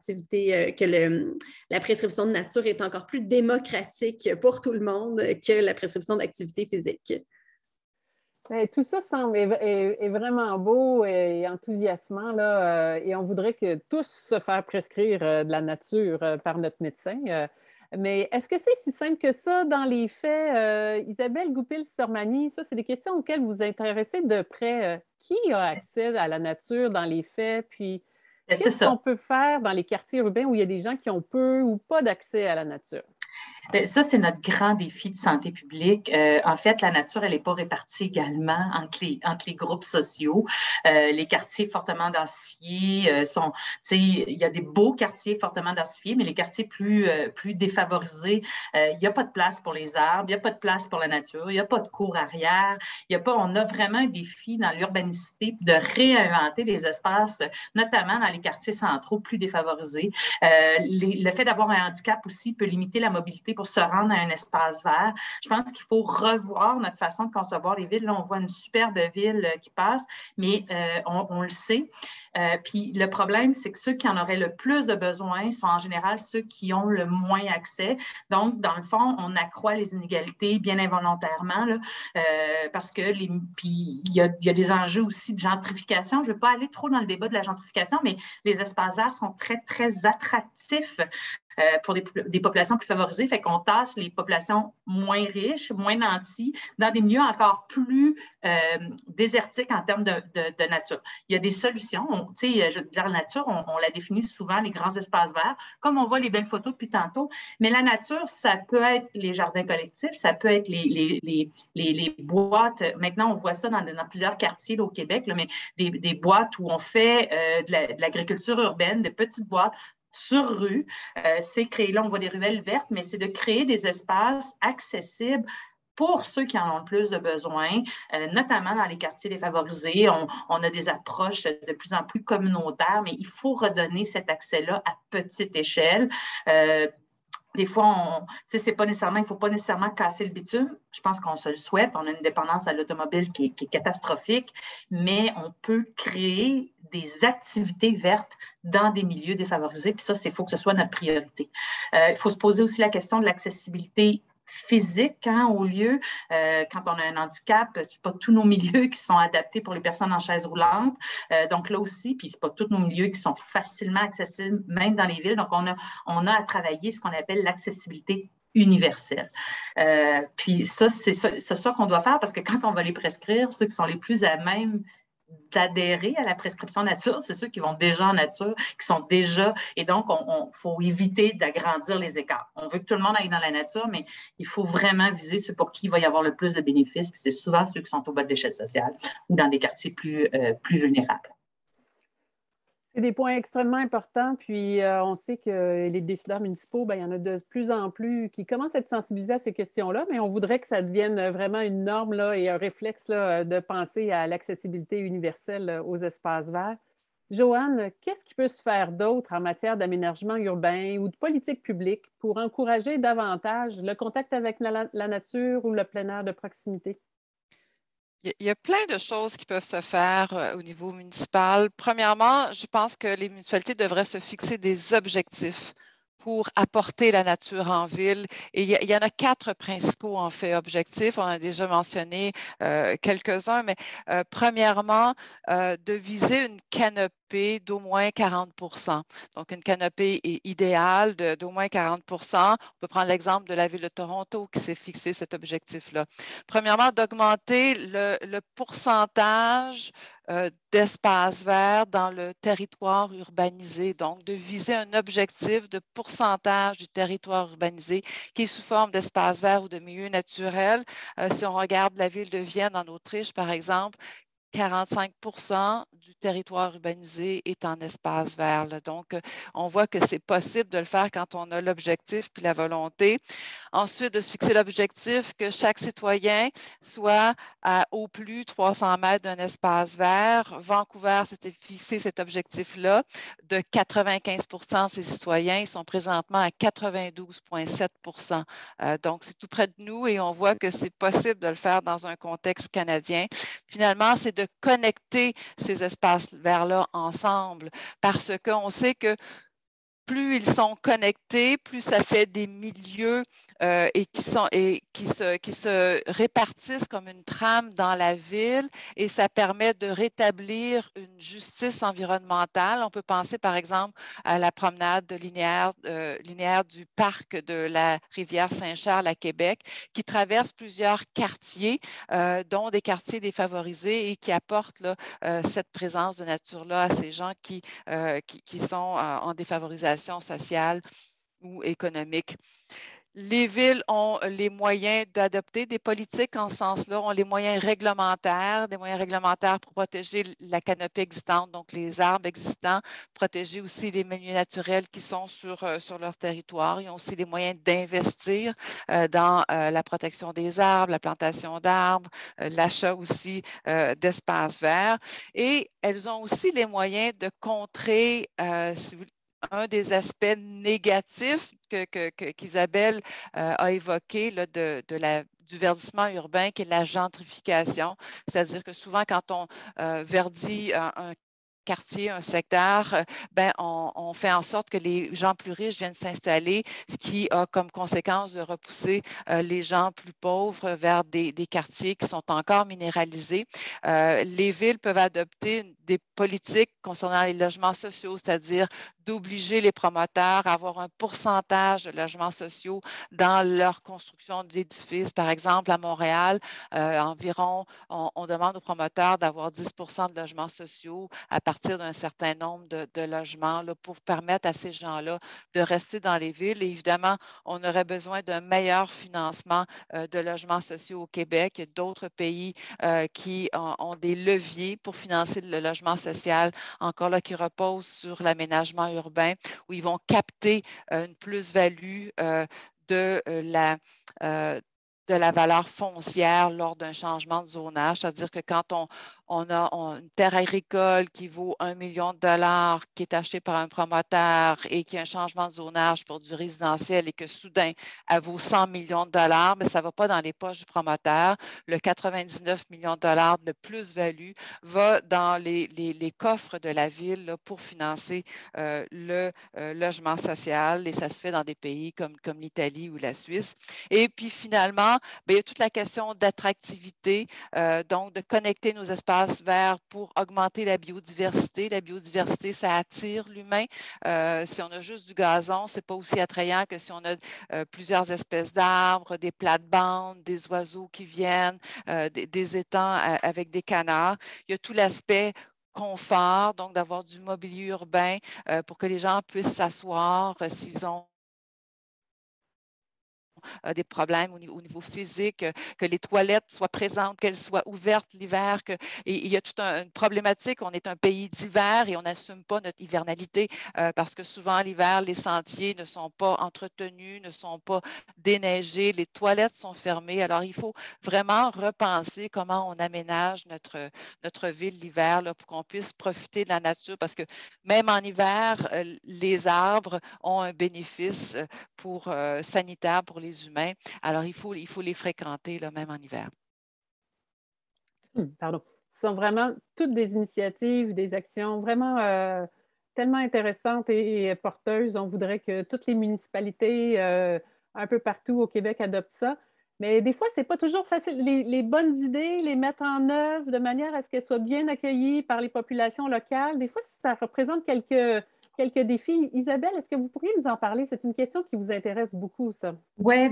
prescription de nature est encore plus démocratique pour tout le monde que la prescription d'activité physique. Tout ça semble est vraiment beau et enthousiasmant, là, et on voudrait que tous se fassent prescrire de la nature par notre médecin. Mais est-ce que c'est si simple que ça dans les faits? Isabelle Goupil-Sormani, ça, c'est des questions auxquelles vous vous intéressez de près. Qui a accès à la nature dans les faits? Puis, qu'est-ce qu'on peut faire dans les quartiers urbains où il y a des gens qui ont peu ou pas d'accès à la nature? Bien, ça, c'est notre grand défi de santé publique. En fait, la nature, elle n'est pas répartie également entre les groupes sociaux. Les quartiers fortement densifiés il y a des beaux quartiers fortement densifiés, mais les quartiers plus défavorisés, il n'y a pas de place pour les arbres, il n'y a pas de place pour la nature, il n'y a pas de cour arrière, on a vraiment un défi dans l'urbanicité de réinventer les espaces, notamment dans les quartiers centraux plus défavorisés. Le fait d'avoir un handicap aussi peut limiter la mobilité pour se rendre à un espace vert. Je pense qu'il faut revoir notre façon de concevoir les villes. Là, on voit une superbe ville qui passe, mais on le sait. Puis le problème, c'est que ceux qui en auraient le plus de besoin sont en général ceux qui ont le moins accès. Donc, dans le fond, on accroît les inégalités bien involontairement là, parce que puis il y a des enjeux aussi de gentrification. Je ne veux pas aller trop dans le débat de la gentrification, mais les espaces verts sont très, très attractifs pour des populations plus favorisées. Fait qu'on tasse les populations moins riches, moins nantis, dans des milieux encore plus désertiques en termes de nature. Il y a des solutions. Tu sais, la nature, on la définit souvent, les grands espaces verts, comme on voit les belles photos depuis tantôt. Mais la nature, ça peut être les jardins collectifs, ça peut être les boîtes. Maintenant, on voit ça dans plusieurs quartiers là, au Québec, là, mais des boîtes où on fait de l'agriculture urbaine, des petites boîtes sur rue. C'est créer, là, on voit des ruelles vertes, mais c'est de créer des espaces accessibles pour ceux qui en ont le plus de besoin, notamment dans les quartiers défavorisés. On a des approches de plus en plus communautaires, mais il faut redonner cet accès-là à petite échelle. Des fois, c'est pas nécessairement, il ne faut pas nécessairement casser le bitume. Je pense qu'on se le souhaite. On a une dépendance à l'automobile qui est catastrophique, mais on peut créer des activités vertes dans des milieux défavorisés. Puis ça, il faut que ce soit notre priorité. Il faut se poser aussi la question de l'accessibilité physique au lieu. Quand on a un handicap, c'est pas tous nos milieux qui sont adaptés pour les personnes en chaise roulante. Donc là aussi, puis c'est pas tous nos milieux qui sont facilement accessibles, même dans les villes. Donc on a à travailler ce qu'on appelle l'accessibilité universelle. Puis ça, c'est ça qu'on doit faire parce que quand on va les prescrire, ceux qui sont les plus à même d'adhérer à la prescription nature, c'est ceux qui vont déjà en nature, qui sont déjà... Et donc, il faut éviter d'agrandir les écarts. On veut que tout le monde aille dans la nature, mais il faut vraiment viser ceux pour qui il va y avoir le plus de bénéfices, puis c'est souvent ceux qui sont au bas de l'échelle sociale ou dans des quartiers plus vulnérables. C'est des points extrêmement importants, puis on sait que les décideurs municipaux, il y en a de plus en plus qui commencent à être sensibilisés à ces questions-là, mais on voudrait que ça devienne vraiment une norme là, et un réflexe là, de penser à l'accessibilité universelle aux espaces verts. Joanne, qu'est-ce qui peut se faire d'autre en matière d'aménagement urbain ou de politique publique pour encourager davantage le contact avec la nature ou le plein air de proximité? Il y a plein de choses qui peuvent se faire au niveau municipal. Premièrement, je pense que les municipalités devraient se fixer des objectifs pour apporter la nature en ville. Et il y en a 4 principaux, en fait, objectifs. On a déjà mentionné quelques-uns, mais premièrement, de viser une canopée d'au moins 40 %. Donc, une canopée idéale d'au moins 40 %. On peut prendre l'exemple de la ville de Toronto qui s'est fixé cet objectif-là. Premièrement, d'augmenter le pourcentage d'espaces verts dans le territoire urbanisé. Donc, de viser un objectif de pourcentage du territoire urbanisé qui est sous forme d'espaces verts ou de milieux naturels. Si on regarde la ville de Vienne en Autriche, par exemple, 45 % du territoire urbanisé est en espace vert. Là. Donc, on voit que c'est possible de le faire quand on a l'objectif puis la volonté. Ensuite, de se fixer l'objectif que chaque citoyen soit à au plus 300 mètres d'un espace vert. Vancouver s'était fixé cet objectif-là de 95 % de ses citoyens. Ils sont présentement à 92,7 %. Donc, c'est tout près de nous et on voit que c'est possible de le faire dans un contexte canadien. Finalement, c'est de connecter ces espaces verts-là ensemble parce qu'on sait que plus ils sont connectés, plus ça fait des milieux qui se répartissent comme une trame dans la ville et ça permet de rétablir une justice environnementale. On peut penser par exemple à la promenade linéaire du parc de la rivière Saint-Charles à Québec qui traverse plusieurs quartiers, dont des quartiers défavorisés et qui apportent là, cette présence de nature-là à ces gens qui sont en défavorisation sociale ou économique. Les villes ont les moyens d'adopter des politiques en ce sens-là, ont les moyens réglementaires, des moyens réglementaires pour protéger la canopée existante, donc les arbres existants, protéger aussi les milieux naturels qui sont sur leur territoire. Ils ont aussi les moyens d'investir dans la protection des arbres, la plantation d'arbres, l'achat aussi d'espaces verts. Et elles ont aussi les moyens de contrer, un des aspects négatifs qu'Isabelle a évoqué là, du verdissement urbain, qui est la gentrification. C'est-à-dire que souvent, quand on verdit un quartier, un secteur, on fait en sorte que les gens plus riches viennent s'installer, ce qui a comme conséquence de repousser les gens plus pauvres vers des quartiers qui sont encore minéralisés. Les villes peuvent adopter des politiques concernant les logements sociaux, c'est-à-dire d'obliger les promoteurs à avoir un pourcentage de logements sociaux dans leur construction d'édifices. Par exemple, à Montréal, environ, on demande aux promoteurs d'avoir 10 de logements sociaux à partir d'un certain nombre de logements là, pour permettre à ces gens-là de rester dans les villes. Et évidemment, on aurait besoin d'un meilleur financement de logements sociaux au Québec. Il y a d'autres pays qui ont des leviers pour financer le logement social, encore là, qui reposent sur l'aménagement urbain, où ils vont capter une plus-value de la valeur foncière lors d'un changement de zonage, c'est-à-dire que quand on a une terre agricole qui vaut 1 million de dollars, qui est achetée par un promoteur et qui a un changement de zonage pour du résidentiel et que soudain, elle vaut 100 millions de dollars, mais ça ne va pas dans les poches du promoteur. Le 99 millions de dollars de plus-value va dans les coffres de la ville là, pour financer le logement social, et ça se fait dans des pays comme l'Italie ou la Suisse. Et puis finalement, bien, il y a toute la question d'attractivité, donc de connecter nos espaces verts pour augmenter la biodiversité. La biodiversité, ça attire l'humain. Si on a juste du gazon, ce n'est pas aussi attrayant que si on a plusieurs espèces d'arbres, des plates-bandes, des oiseaux qui viennent, des étangs avec des canards. Il y a tout l'aspect confort, donc d'avoir du mobilier urbain pour que les gens puissent s'asseoir s'ils ont des problèmes au niveau physique, que les toilettes soient présentes, qu'elles soient ouvertes l'hiver. Et il y a toute une problématique. On est un pays d'hiver et on n'assume pas notre hivernalité parce que souvent, l'hiver, les sentiers ne sont pas entretenus, ne sont pas déneigés, les toilettes sont fermées. Alors, il faut vraiment repenser comment on aménage notre ville l'hiver pour qu'on puisse profiter de la nature parce que même en hiver, les arbres ont un bénéfice sanitaire pour les humains. Alors, il faut les fréquenter, là, même en hiver. Pardon. Ce sont vraiment toutes des initiatives, des actions vraiment tellement intéressantes et porteuses. On voudrait que toutes les municipalités un peu partout au Québec adoptent ça. Mais des fois, ce n'est pas toujours facile. Les bonnes idées, les mettre en œuvre de manière à ce qu'elles soient bien accueillies par les populations locales, des fois, ça représente quelques défis. Isabelle, est-ce que vous pourriez nous en parler? C'est une question qui vous intéresse beaucoup, ça. Ouais,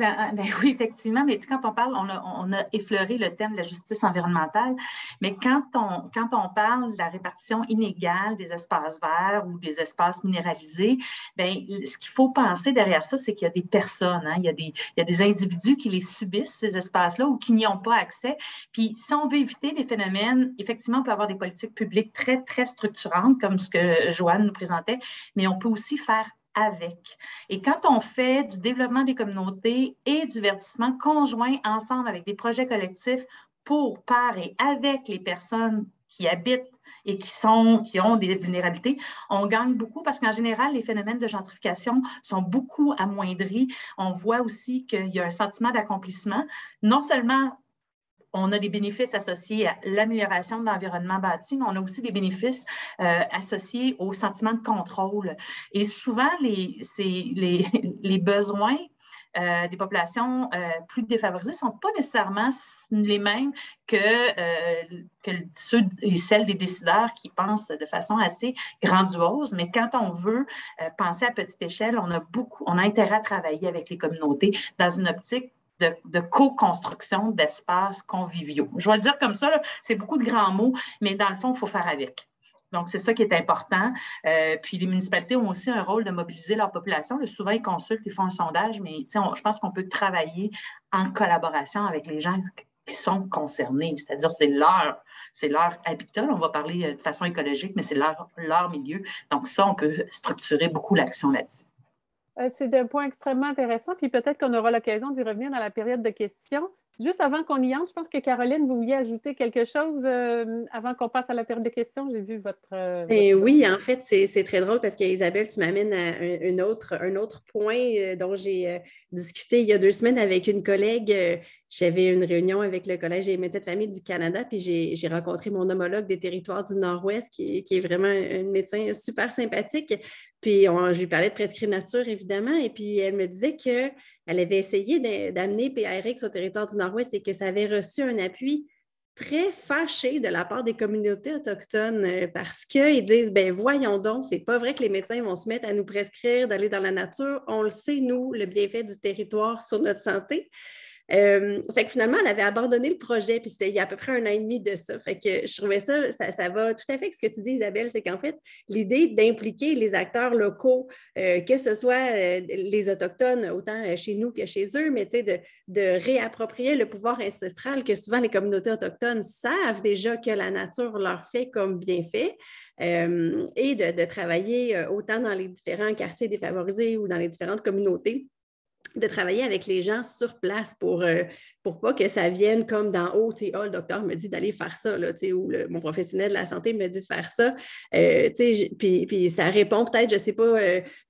oui, effectivement. Mais quand on parle, on a effleuré le thème de la justice environnementale. Mais quand on parle de la répartition inégale des espaces verts ou des espaces minéralisés, bien, ce qu'il faut penser derrière ça, c'est qu'il y a des personnes, hein, il y a des individus qui les subissent, ces espaces-là, ou qui n'y ont pas accès. Puis, si on veut éviter des phénomènes, effectivement, on peut avoir des politiques publiques très, très structurantes, comme ce que Joanne nous présentait, mais on peut aussi faire avec. Et quand on fait du développement des communautés et du verdissement conjoint ensemble avec des projets collectifs par et avec les personnes qui habitent et qui ont des vulnérabilités, on gagne beaucoup parce qu'en général, les phénomènes de gentrification sont beaucoup amoindris. On voit aussi qu'il y a un sentiment d'accomplissement, non seulement on a des bénéfices associés à l'amélioration de l'environnement bâti, mais on a aussi des bénéfices associés au sentiment de contrôle. Et souvent, les besoins des populations plus défavorisées ne sont pas nécessairement les mêmes que ceux et celles des décideurs qui pensent de façon assez grandiose. Mais quand on veut penser à petite échelle, on a intérêt à travailler avec les communautés dans une optique de co-construction d'espaces conviviaux. Je vais le dire comme ça, là, c'est beaucoup de grands mots, mais dans le fond, il faut faire avec. Donc, c'est ça qui est important. Puis, les municipalités ont aussi un rôle de mobiliser leur population. Là, souvent, ils consultent, ils font un sondage, mais je pense qu'on peut travailler en collaboration avec les gens qui sont concernés. C'est-à-dire, c'est leur habitat. On va parler de façon écologique, mais c'est leur milieu. Donc, ça, on peut structurer beaucoup l'action là-dessus. C'est un point extrêmement intéressant, puis peut-être qu'on aura l'occasion d'y revenir dans la période de questions. Juste avant qu'on y entre, je pense que Caroline, vous vouliez ajouter quelque chose avant qu'on passe à la période de questions. J'ai vu votre... Oui, en fait, c'est très drôle parce qu'Isabelle, tu m'amènes à un autre point dont j'ai discuté il y a 2 semaines avec une collègue. J'avais une réunion avec le Collège des médecins de famille du Canada, puis j'ai rencontré mon homologue des territoires du Nord-Ouest, qui est vraiment un médecin super sympathique. Puis je lui parlais de Prescrit Nature, évidemment, et puis elle me disait qu'elle avait essayé d'amener PRX au territoire du Nord-Ouest et que ça avait reçu un appui très fâchés de la part des communautés autochtones parce qu'ils disent, ben voyons donc, c'est pas vrai que les médecins vont se mettre à nous prescrire d'aller dans la nature. On le sait, nous, le bienfait du territoire sur notre santé. Fait que finalement, elle avait abandonné le projet, puis c'était il y a à peu près 1 an et demi de ça. Fait que je trouvais ça va tout à fait avec ce que tu dis, Isabelle, c'est qu'en fait, l'idée d'impliquer les acteurs locaux, que ce soit les Autochtones, autant chez nous que chez eux, mais de réapproprier le pouvoir ancestral que souvent les communautés autochtones savent déjà que la nature leur fait comme bienfait, et de travailler autant dans les différents quartiers défavorisés ou dans les différentes communautés, de travailler avec les gens sur place pour pas que ça vienne comme d'en haut, le docteur me dit d'aller faire ça, là, ou mon professionnel de la santé me dit de faire ça. Puis ça répond peut-être, je ne sais pas,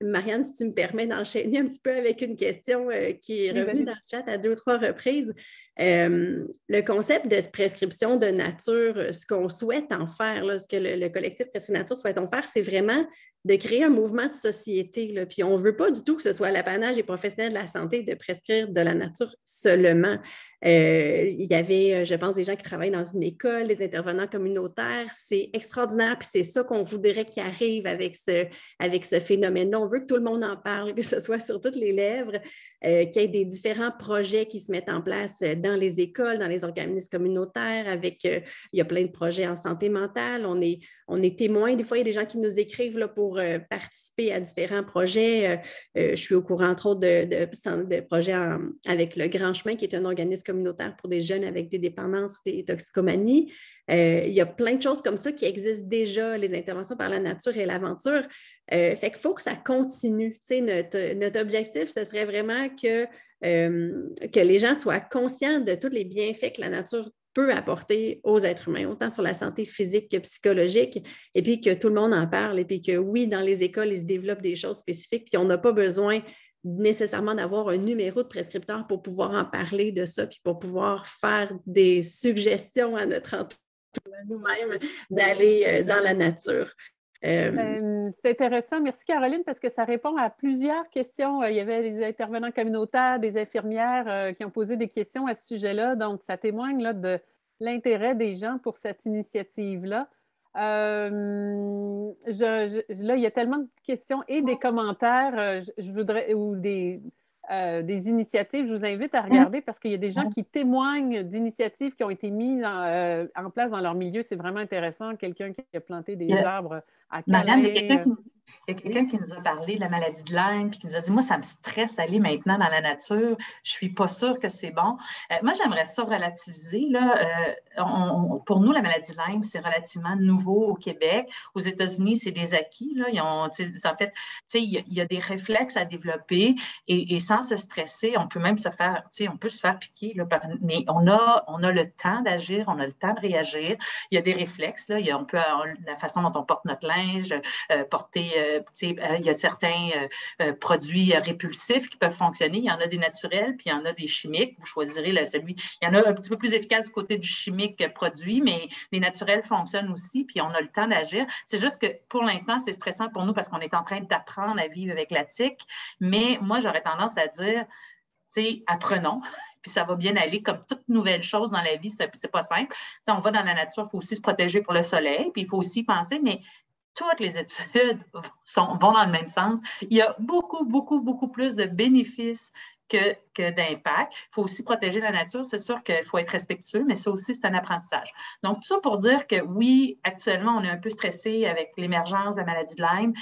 Marianne, si tu me permets d'enchaîner un petit peu avec une question qui est revenue dans le chat à 2 ou 3 reprises. Le concept de prescription de nature, ce qu'on souhaite en faire, là, ce que le collectif Prescrit Nature souhaite en faire, c'est vraiment de créer un mouvement de société. Là. Puis on ne veut pas du tout que ce soit l'apanage des professionnels de la santé de prescrire de la nature seulement. Il y avait, je pense, des gens qui travaillent dans une école, des intervenants communautaires. C'est extraordinaire, puis c'est ça qu'on voudrait qu'il arrive avec ce phénomène-là. On veut que tout le monde en parle, que ce soit sur toutes les lèvres, qu'il y ait des différents projets qui se mettent en place dans les écoles, dans les organismes communautaires, il y a plein de projets en santé mentale. On est témoins. Des fois, il y a des gens qui nous écrivent là, pour participer à différents projets. Je suis au courant, entre autres, de projets avec le Grand Chemin, qui est un organisme communautaire pour des jeunes avec des dépendances ou des toxicomanies. Il y a plein de choses comme ça qui existent déjà, les interventions par la nature et l'aventure. Fait qu'il faut que ça continue. Notre objectif, ce serait vraiment que les gens soient conscients de tous les bienfaits que la nature peut apporter aux êtres humains, autant sur la santé physique que psychologique, et puis que tout le monde en parle, et puis que oui, dans les écoles, il se développe des choses spécifiques, puis on n'a pas besoin nécessairement d'avoir un numéro de prescripteur pour pouvoir en parler de ça, puis pour pouvoir faire des suggestions à notre entourage, à nous-mêmes, d'aller dans la nature. C'est intéressant. Merci, Caroline, parce que ça répond à plusieurs questions. Il y avait des intervenants communautaires, des infirmières qui ont posé des questions à ce sujet-là. Donc, ça témoigne là, de l'intérêt des gens pour cette initiative-là. Là, il y a tellement de questions et des commentaires je voudrais, ou des initiatives. Je vous invite à regarder parce qu'il y a des gens qui témoignent d'initiatives qui ont été mises en place dans leur milieu. C'est vraiment intéressant. Quelqu'un qui a planté des arbres à Marianne, il y a quelqu'un qui nous a parlé de la maladie de Lyme puis qui nous a dit, moi, ça me stresse d'aller maintenant dans la nature. Je ne suis pas sûre que c'est bon. Moi, j'aimerais ça relativiser. Là. Pour nous, la maladie de Lyme, c'est relativement nouveau au Québec. Aux États-Unis, c'est des acquis. Là. En fait, il y a des réflexes à développer et sans se stresser, on peut même se faire piquer. Là, mais on a le temps d'agir, on a le temps de réagir. Il y a des réflexes. Là. La façon dont on porte notre linge, il y a certains produits répulsifs qui peuvent fonctionner. Il y en a des naturels, puis il y en a des chimiques. Vous choisirez celui. Il y en a un petit peu plus efficace du côté du chimique produit, mais les naturels fonctionnent aussi, puis on a le temps d'agir. C'est juste que pour l'instant, c'est stressant pour nous parce qu'on est en train d'apprendre à vivre avec la tique. Mais moi, j'aurais tendance à dire, apprenons. Puis ça va bien aller. Comme toute nouvelle chose dans la vie, c'est pas simple. On va dans la nature, il faut aussi se protéger pour le soleil, puis il faut aussi penser, mais toutes les études vont dans le même sens. Il y a beaucoup, beaucoup, beaucoup plus de bénéfices que d'impact. Il faut aussi protéger la nature. C'est sûr qu'il faut être respectueux, mais ça aussi, c'est un apprentissage. Donc, tout ça pour dire que oui, actuellement, on est un peu stressé avec l'émergence de la maladie de Lyme,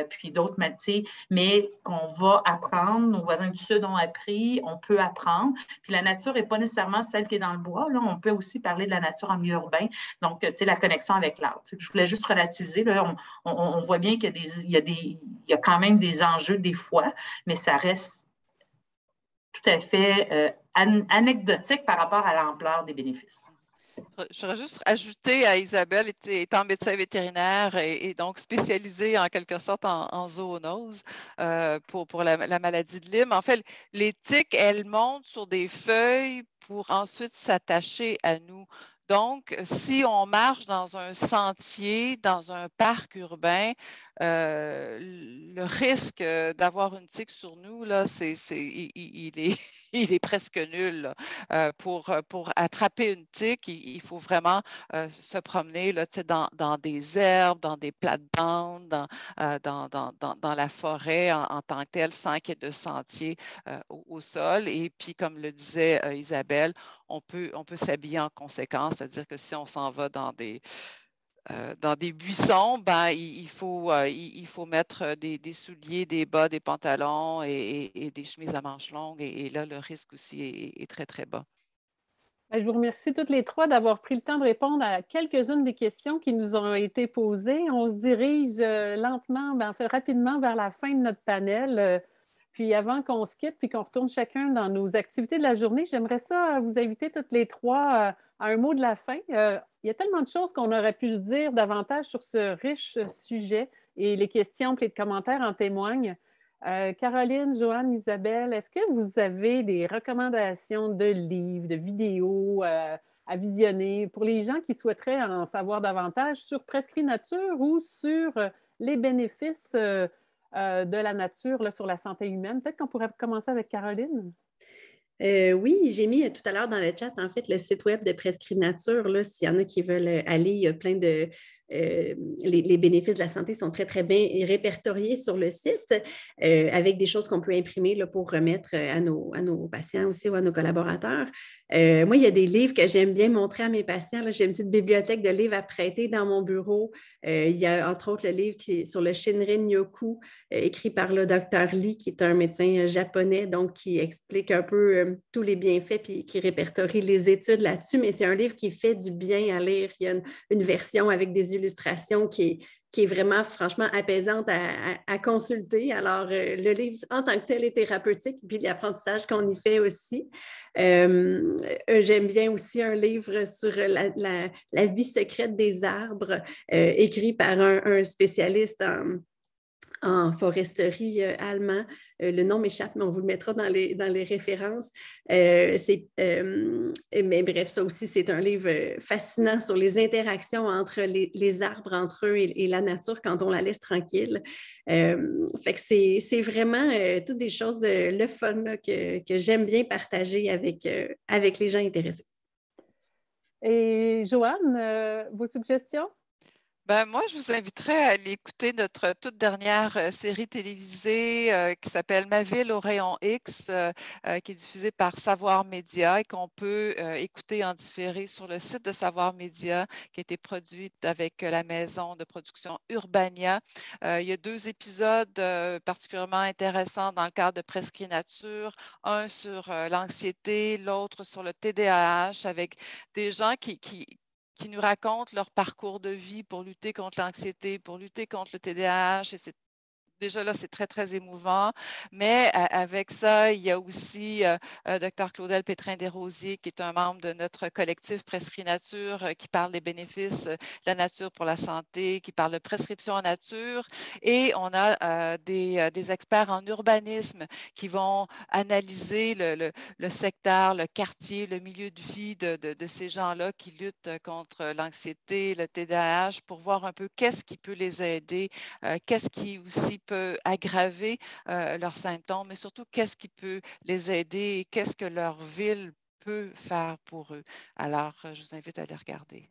puis d'autres maladies, mais qu'on va apprendre. Nos voisins du Sud ont appris, on peut apprendre. Puis la nature n'est pas nécessairement celle qui est dans le bois. Là, on peut aussi parler de la nature en milieu urbain. Donc, la connexion avec l'arbre. Je voulais juste relativiser. Là, on voit bien qu'il y a quand même des enjeux des fois, mais ça reste tout à fait anecdotique par rapport à l'ampleur des bénéfices. J'aurais juste ajouté à Isabelle, étant médecin vétérinaire et donc spécialisée en quelque sorte en zoonose pour la maladie de Lyme. En fait, les tiques, elles montent sur des feuilles pour ensuite s'attacher à nous. Donc, si on marche dans un sentier, dans un parc urbain, le risque d'avoir une tique sur nous, là, il est presque nul. Pour attraper une tique, il faut vraiment se promener là, dans des herbes, dans des plates-bandes, dans la forêt en tant que telle, sans qu'il y ait de sentier au sol. Et puis, comme le disait Isabelle, on peut s'habiller en conséquence, c'est-à-dire que si on s'en va dans des buissons, ben, il faut mettre des souliers, des bas, des pantalons et des chemises à manches longues. Et là, le risque aussi est très, très bas. Je vous remercie toutes les trois d'avoir pris le temps de répondre à quelques-unes des questions qui nous ont été posées. On se dirige lentement, en fait rapidement vers la fin de notre panel. Puis avant qu'on se quitte puis qu'on retourne chacun dans nos activités de la journée, j'aimerais ça vous inviter toutes les trois à un mot de la fin. Il y a tellement de choses qu'on aurait pu se dire davantage sur ce riche sujet et les questions et les commentaires en témoignent. Caroline, Joanne, Isabelle, est-ce que vous avez des recommandations de livres, de vidéos à visionner pour les gens qui souhaiteraient en savoir davantage sur Prescrit Nature ou sur les bénéfices de la nature là, sur la santé humaine? Peut-être qu'on pourrait commencer avec Caroline. Oui, j'ai mis tout à l'heure dans le chat, en fait, le site web de Prescrit Nature. S'il y en a qui veulent aller, il y a plein de... les bénéfices de la santé sont très, très bien répertoriés sur le site avec des choses qu'on peut imprimer là, pour remettre à nos patients aussi ou à nos collaborateurs. Moi, il y a des livres que j'aime bien montrer à mes patients. J'ai une petite bibliothèque de livres à prêter dans mon bureau. Il y a entre autres le livre qui est sur le Shinrin-yoku, écrit par le Dr. Lee, qui est un médecin japonais, donc qui explique un peu tous les bienfaits puis qui répertorie les études là-dessus. Mais c'est un livre qui fait du bien à lire. Il y a une version avec des illustrations qui est vraiment, franchement, apaisante à consulter. Alors, le livre en tant que tel est thérapeutique, puis l'apprentissage qu'on y fait aussi. J'aime bien aussi un livre sur la vie secrète des arbres, écrit par un spécialiste en foresterie allemand. Le nom m'échappe, mais on vous le mettra dans les références. Mais bref, ça aussi, c'est un livre fascinant sur les interactions entre les arbres, entre eux et la nature quand on la laisse tranquille. Fait que c'est vraiment toutes des choses, le fun là, que j'aime bien partager avec les gens intéressés. Et Joanne, vos suggestions? Ben, moi, je vous inviterais à aller écouter notre toute dernière série télévisée qui s'appelle Ma ville au rayon X, qui est diffusée par Savoir Média et qu'on peut écouter en différé sur le site de Savoir Média, qui a été produite avec la maison de production Urbania. Il y a 2 épisodes particulièrement intéressants dans le cadre de Prescrit Nature, un sur l'anxiété, l'autre sur le TDAH, avec des gens qui nous racontent leur parcours de vie pour lutter contre l'anxiété, pour lutter contre le TDAH. Et déjà là, c'est très, très émouvant. Mais avec ça, il y a aussi Dr. Claudel Pétrin-Desrosiers, qui est un membre de notre collectif Prescrit Nature, qui parle des bénéfices de la nature pour la santé, qui parle de prescription en nature. Et on a des experts en urbanisme qui vont analyser le secteur, le quartier, le milieu de vie de ces gens-là qui luttent contre l'anxiété, le TDAH, pour voir un peu qu'est-ce qui peut les aider, qu'est-ce qui aussi peut aggraver leurs symptômes, mais surtout qu'est-ce qui peut les aider et qu'est-ce que leur ville peut faire pour eux. Alors, je vous invite à les regarder.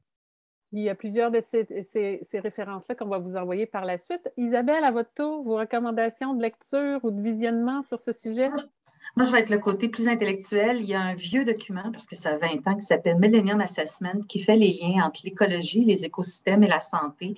Il y a plusieurs de ces références-là qu'on va vous envoyer par la suite. Isabelle, à votre tour, vos recommandations de lecture ou de visionnement sur ce sujet? Moi, je vais être le côté plus intellectuel. Il y a un vieux document, parce que ça a 20 ans, qui s'appelle Millennium Assessment, qui fait les liens entre l'écologie, les écosystèmes et la santé.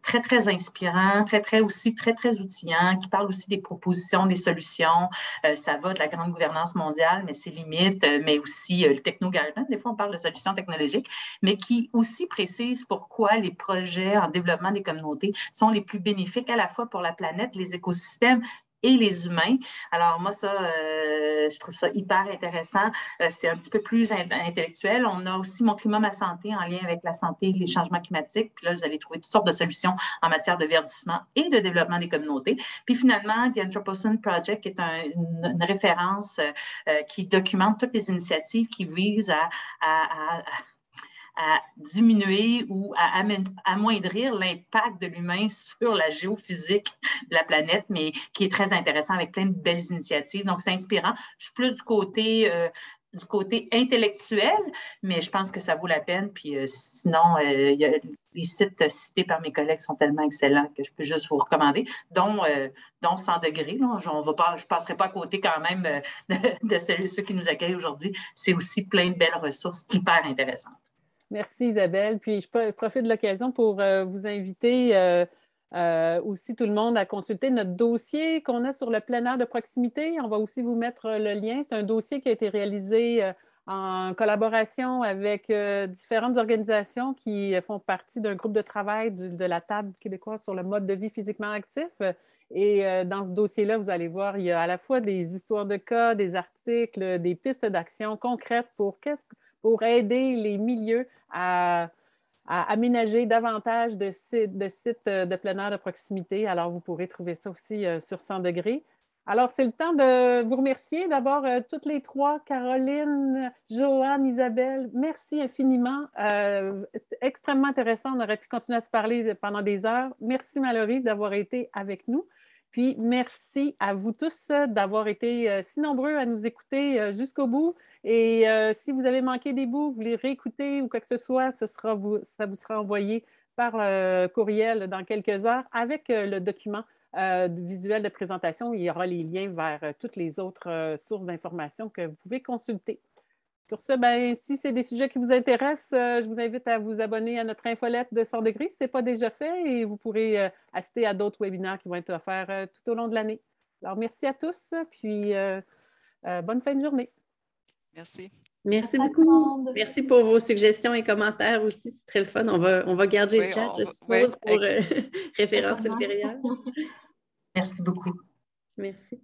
Très, très inspirant, très, très outillant, qui parle aussi des propositions, des solutions. Ça va de la grande gouvernance mondiale, mais ses limites, mais aussi le techno-garden. Des fois, on parle de solutions technologiques, mais qui aussi précise pourquoi les projets en développement des communautés sont les plus bénéfiques à la fois pour la planète, les écosystèmes, et les humains. Alors, moi, ça, je trouve ça hyper intéressant. C'est un petit peu plus intellectuel. On a aussi Mon climat, ma santé en lien avec la santé et les changements climatiques. Puis là, vous allez trouver toutes sortes de solutions en matière de verdissement et de développement des communautés. Puis finalement, The Anthropocene Project, qui est une référence qui documente toutes les initiatives qui visent à à diminuer ou à amoindrir l'impact de l'humain sur la géophysique de la planète, mais qui est très intéressant avec plein de belles initiatives. Donc, c'est inspirant. Je suis plus du côté intellectuel, mais je pense que ça vaut la peine. Puis sinon, les sites cités par mes collègues sont tellement excellents que je peux juste vous recommander, dont 100 degrés. Là. Je ne passerai pas à côté quand même de ceux qui nous accueillent aujourd'hui. C'est aussi plein de belles ressources hyper intéressantes. Merci Isabelle. Puis je profite de l'occasion pour vous inviter aussi tout le monde à consulter notre dossier qu'on a sur le plein air de proximité. On va aussi vous mettre le lien. C'est un dossier qui a été réalisé en collaboration avec différentes organisations qui font partie d'un groupe de travail de la Table québécoise sur le mode de vie physiquement actif. Et dans ce dossier-là, vous allez voir, il y a à la fois des histoires de cas, des articles, des pistes d'action concrètes pour aider les milieux à aménager davantage de sites de plein air de proximité. Alors, vous pourrez trouver ça aussi sur 100 degrés. Alors, c'est le temps de vous remercier. D'abord, toutes les trois, Caroline, Joanne, Isabelle, merci infiniment. Extrêmement intéressant. On aurait pu continuer à se parler pendant des heures. Merci, Mallory, d'avoir été avec nous. Puis, merci à vous tous d'avoir été si nombreux à nous écouter jusqu'au bout. Et si vous avez manqué des bouts, vous voulez réécouter ou quoi que ce soit, ça vous sera envoyé par courriel dans quelques heures avec le document visuel de présentation. Il y aura les liens vers toutes les autres sources d'informations que vous pouvez consulter. Sur ce, si c'est des sujets qui vous intéressent, je vous invite à vous abonner à notre infolette de 100 degrés si ce n'est pas déjà fait et vous pourrez assister à d'autres webinaires qui vont être offerts tout au long de l'année. Alors, merci à tous, puis bonne fin de journée. Merci. Merci beaucoup. Merci pour vos suggestions et commentaires aussi. C'est très le fun. On va garder le chat, je suppose, pour référence ultérieure. Merci beaucoup. Merci.